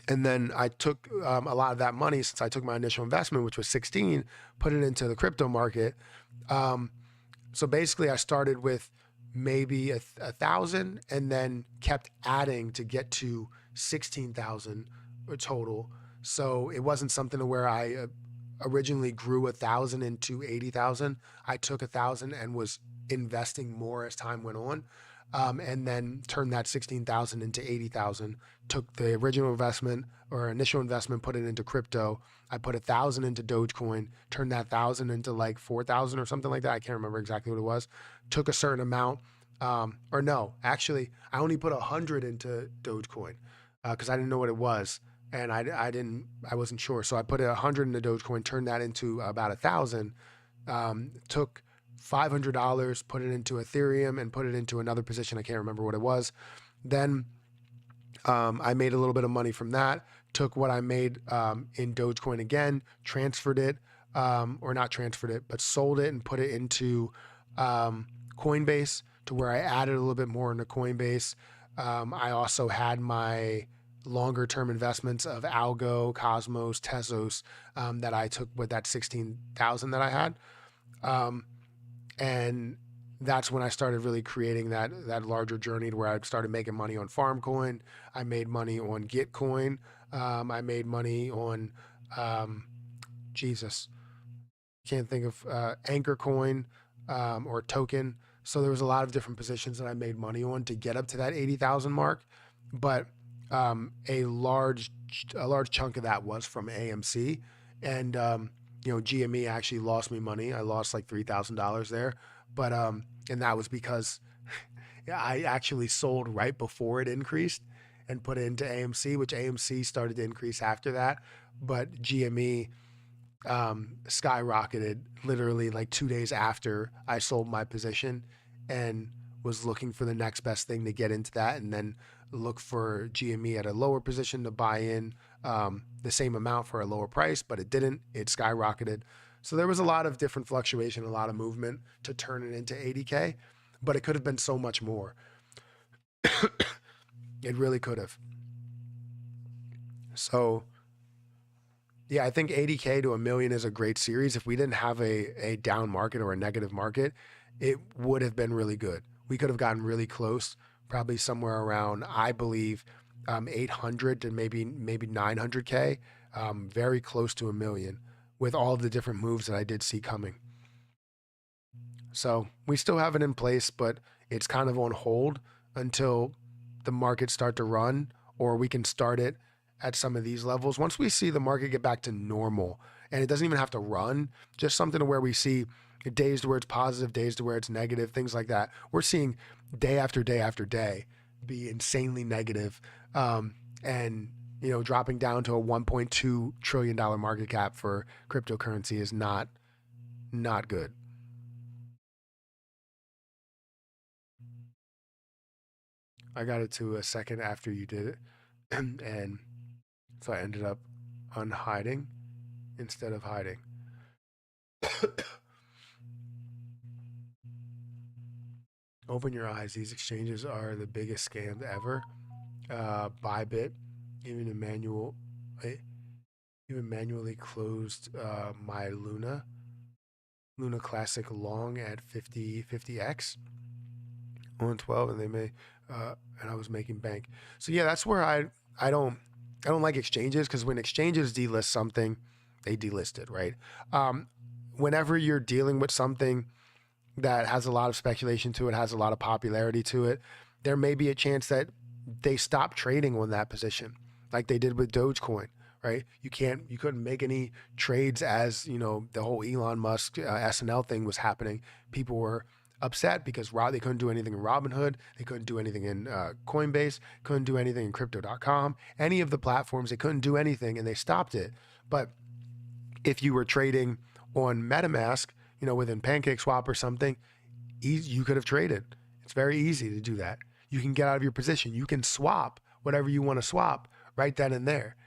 And then I took a lot of that money, since I took my initial investment, which was 16, put it into the crypto market. So basically, I started with maybe a thousand, and then kept adding to get to 16,000 total. So it wasn't something to where I originally grew 1,000 into 80,000. I took 1,000 and was investing more as time went on. And then turned that 16,000 into 80,000. Took the original investment, or initial investment, put it into crypto. I put 1,000 into Dogecoin, turned that 1,000 into like 4,000 or something like that. I can't remember exactly what it was. Took a certain amount, or no, actually, I only put 100 into Dogecoin because I didn't know what it was, and I wasn't sure. So I put 100 into Dogecoin, turned that into about 1,000. Took $500, put it into Ethereum, and put it into another position. I can't remember what it was. Then I made a little bit of money from that, took what I made in Dogecoin again, transferred it, or not transferred it, but sold it and put it into Coinbase, to where I added a little bit more into Coinbase. I also had my longer term investments of Algo, Cosmos, Tezos that I took with that 16,000 that I had. And that's when I started really creating that larger journey, to where I started making money on Farmcoin. I made money on Gitcoin. I made money on Jesus, can't think of Anchor Coin or Token. So there was a lot of different positions that I made money on to get up to that 80,000 mark. But a large chunk of that was from AMC, and GME actually lost me money. I lost like $3,000 there, but and that was because I actually sold right before it increased and put it into AMC, which AMC started to increase after that, but GME skyrocketed literally like 2 days after I sold my position, and was looking for the next best thing to get into that, and then look for GME at a lower position to buy in the same amount for a lower price, but it didn't. It skyrocketed. So there was a lot of different fluctuation, a lot of movement to turn it into 80K, but it could have been so much more. It really could have. So yeah, I think 80K to a million is a great series. If we didn't have a down market or a negative market, it would have been really good. We could have gotten really close, probably somewhere around, I believe, 800 to maybe 900K, very close to a million, with all of the different moves that I did see coming. So we still have it in place, but it's kind of on hold until the markets start to run, or we can start it at some of these levels. Once we see the market get back to normal, and it doesn't even have to run, just something to where we see days to where it's positive, days to where it's negative, things like that. We're seeing day after day after day be insanely negative, and dropping down to a $1.2 trillion market cap for cryptocurrency is not good. I got it to a second after you did it, and so I ended up unhiding instead of hiding. Open your eyes. These exchanges are the biggest scams ever. Bybit, even manually closed my Luna Classic long at 50x on 12, and they may and I was making bank. So yeah, that's where I don't like exchanges, because when exchanges delist something, they delist it, right? Whenever you're dealing with something that has a lot of speculation to it, has a lot of popularity to it, there may be a chance that they stop trading on that position, like they did with Dogecoin, right? You couldn't make any trades as, the whole Elon Musk SNL thing was happening. People were upset because they couldn't do anything in Robinhood, they couldn't do anything in Coinbase, couldn't do anything in crypto.com, any of the platforms, they couldn't do anything, and they stopped it. But if you were trading on MetaMask, within PancakeSwap or something, you could have traded. It's very easy to do that. You can get out of your position. You can swap whatever you want to swap right then and there.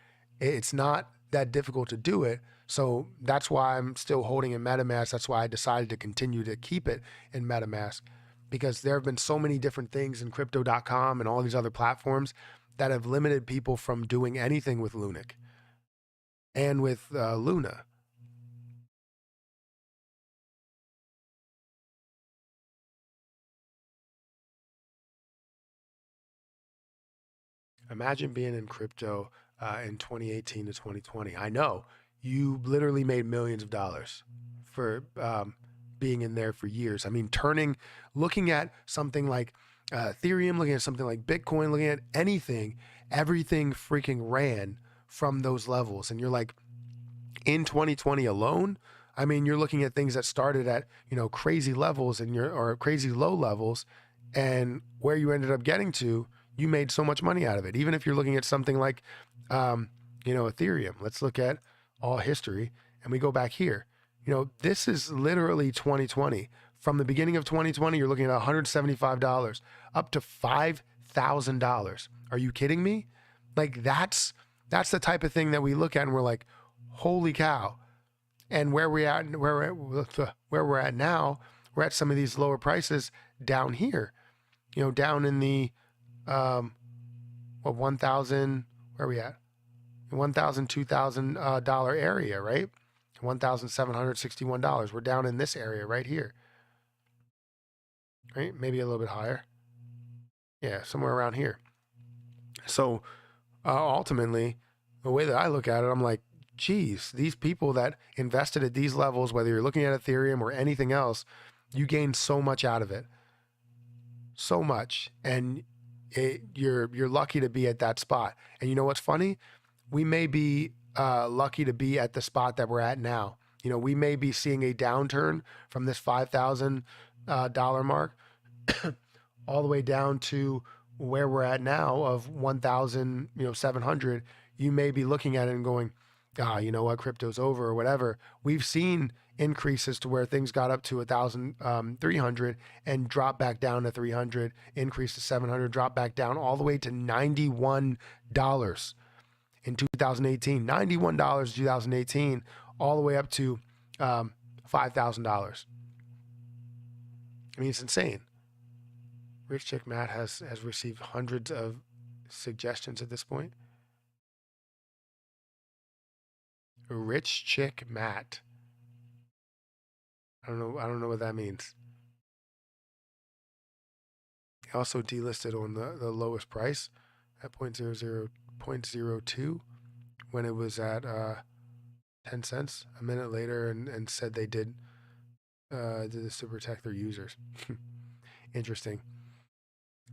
It's not that difficult to do it. So that's why I'm still holding in MetaMask. That's why I decided to continue to keep it in MetaMask, because there have been so many different things in crypto.com and all these other platforms that have limited people from doing anything with Lunic and with Luna. Imagine being in crypto in 2018 to 2020. I know you literally made millions of dollars for being in there for years. I mean, looking at something like Ethereum, looking at something like Bitcoin, looking at anything, everything freaking ran from those levels. And you're like, in 2020 alone, I mean, you're looking at things that started at, crazy levels or crazy low levels, and where you ended up getting to, you made so much money out of it. Even if you're looking at something like, Ethereum, let's look at all history, and we go back here. This is literally 2020 From the beginning of 2020, you're looking at $175 up to $5,000. Are you kidding me? Like that's the type of thing that we look at and we're like, holy cow. And where we're at now, we're at some of these lower prices down here, down in the 1,000, where are we at? $1,000, $2,000 area, right? $1,761. We're down in this area right here, right? Maybe a little bit higher. Yeah, somewhere around here. So ultimately, the way that I look at it, I'm like, geez, these people that invested at these levels, whether you're looking at Ethereum or anything else, you gain so much out of it. So much. And you're lucky to be at that spot. And you know what's funny? We may be lucky to be at the spot that we're at now. We may be seeing a downturn from this $5,000 mark all the way down to where we're at now of 1,700. You may be looking at it and going, you know what, crypto's over or whatever. We've seen increases to where things got up to 1,300 and drop back down to 300, increase to 700, drop back down all the way to $91 in 2018, $91 in 2018, all the way up to $5,000. I mean, it's insane. Rich Chick Matt has received hundreds of suggestions at this point. Rich Chick Matt. I don't know what that means. He also delisted on the lowest price at 0.02 when it was at 10 cents a minute later, and said they did this to protect their users. Interesting.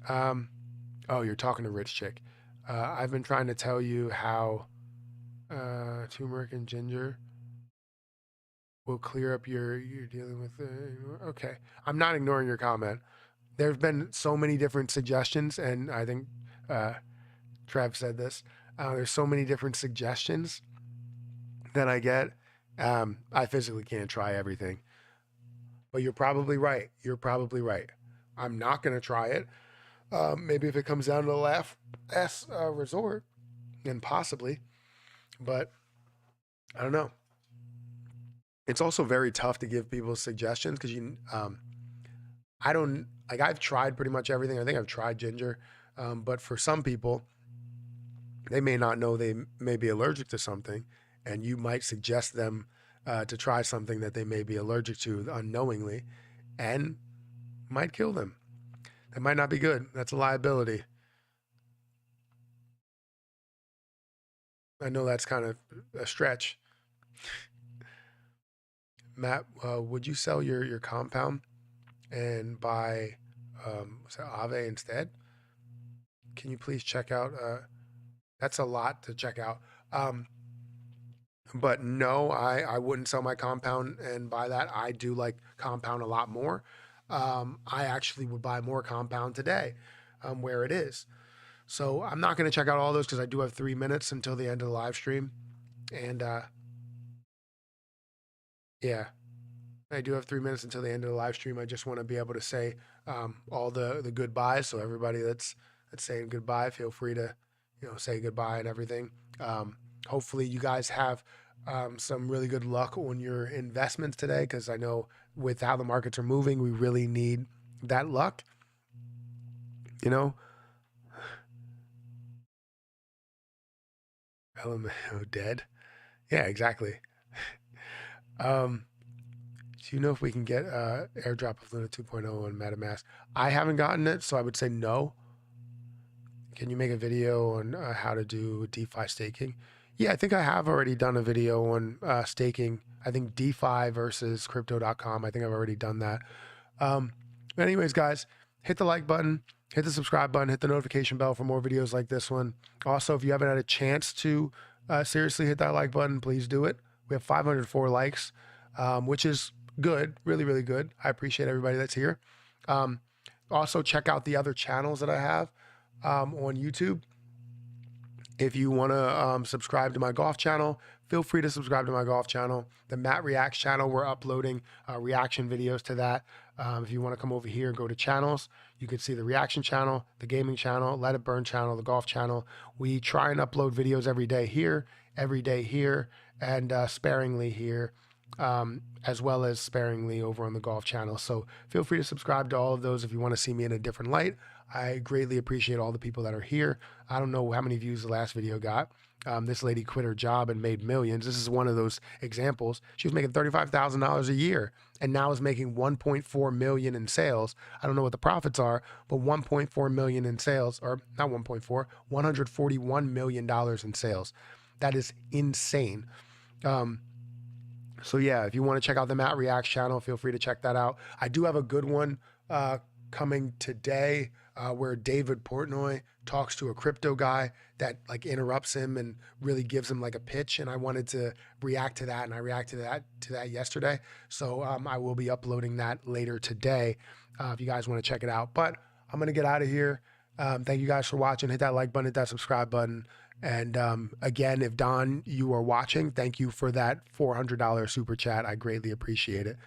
Oh, you're talking to Rich Chick. I've been trying to tell you how turmeric and ginger will clear up you're dealing with. Okay, I'm not ignoring your comment. There's been so many different suggestions, and I think Trev said this. There's so many different suggestions that I get. I physically can't try everything, but you're probably right. I'm not going to try it. Maybe if it comes down to the last resort, then possibly, but I don't know. It's also very tough to give people suggestions because I've tried pretty much everything. I think I've tried ginger, but for some people, they may not know they may be allergic to something, and you might suggest them to try something that they may be allergic to unknowingly, and might kill them. That might not be good. That's a liability. I know that's kind of a stretch. Matt, would you sell your compound and buy Aave instead? Can you please check out? That's a lot to check out. But no, I wouldn't sell my compound and buy that. I do like compound a lot more. I actually would buy more compound today where it is. So I'm not going to check out all those because I do have 3 minutes until the end of the live stream. And yeah, I do have 3 minutes until the end of the live stream. I just want to be able to say all the goodbyes. So everybody that's saying goodbye, feel free to say goodbye and everything. Hopefully you guys have some really good luck on your investments today, because I know with how the markets are moving, we really need that luck. LMAO dead. Yeah, exactly. Do you know if we can get airdrop of Luna 2.0 on MetaMask? I haven't gotten it, so I would say no. Can you make a video on how to do DeFi staking? Yeah, I think I have already done a video on staking. I think DeFi versus crypto.com. I think I've already done that. Anyways, guys, hit the like button, hit the subscribe button, hit the notification bell for more videos like this one. Also, if you haven't had a chance to seriously hit that like button, please do it. We have 504 likes, which is good, really, really good. I appreciate everybody that's here. Also, check out the other channels that I have on YouTube. If you want to subscribe to my golf channel, feel free to subscribe to my golf channel. The Matt Reacts channel, we're uploading reaction videos to that. If you want to come over here, go to channels. You can see the reaction channel, the gaming channel, let it burn channel, the golf channel. We try and upload videos every day here, and sparingly here, as well as sparingly over on the golf channel. So feel free to subscribe to all of those if you want to see me in a different light. I greatly appreciate all the people that are here. I don't know how many views the last video got. This lady quit her job and made millions. This is one of those examples. She was making $35,000 a year and now is making 1.4 million in sales. I don't know what the profits are, but 1.4 million in sales, or not 1.4, $141 million in sales. That is insane. So yeah, if you want to check out the Matt Reacts channel, feel free to check that out. I do have a good one coming today where David Portnoy talks to a crypto guy that like interrupts him and really gives him like a pitch. And I wanted to react to that, and I reacted to that yesterday. So I will be uploading that later today if you guys want to check it out. But I'm gonna get out of here. Thank you guys for watching. Hit that like button, hit that subscribe button. And again, if Don, you are watching, thank you for that $400 super chat. I greatly appreciate it.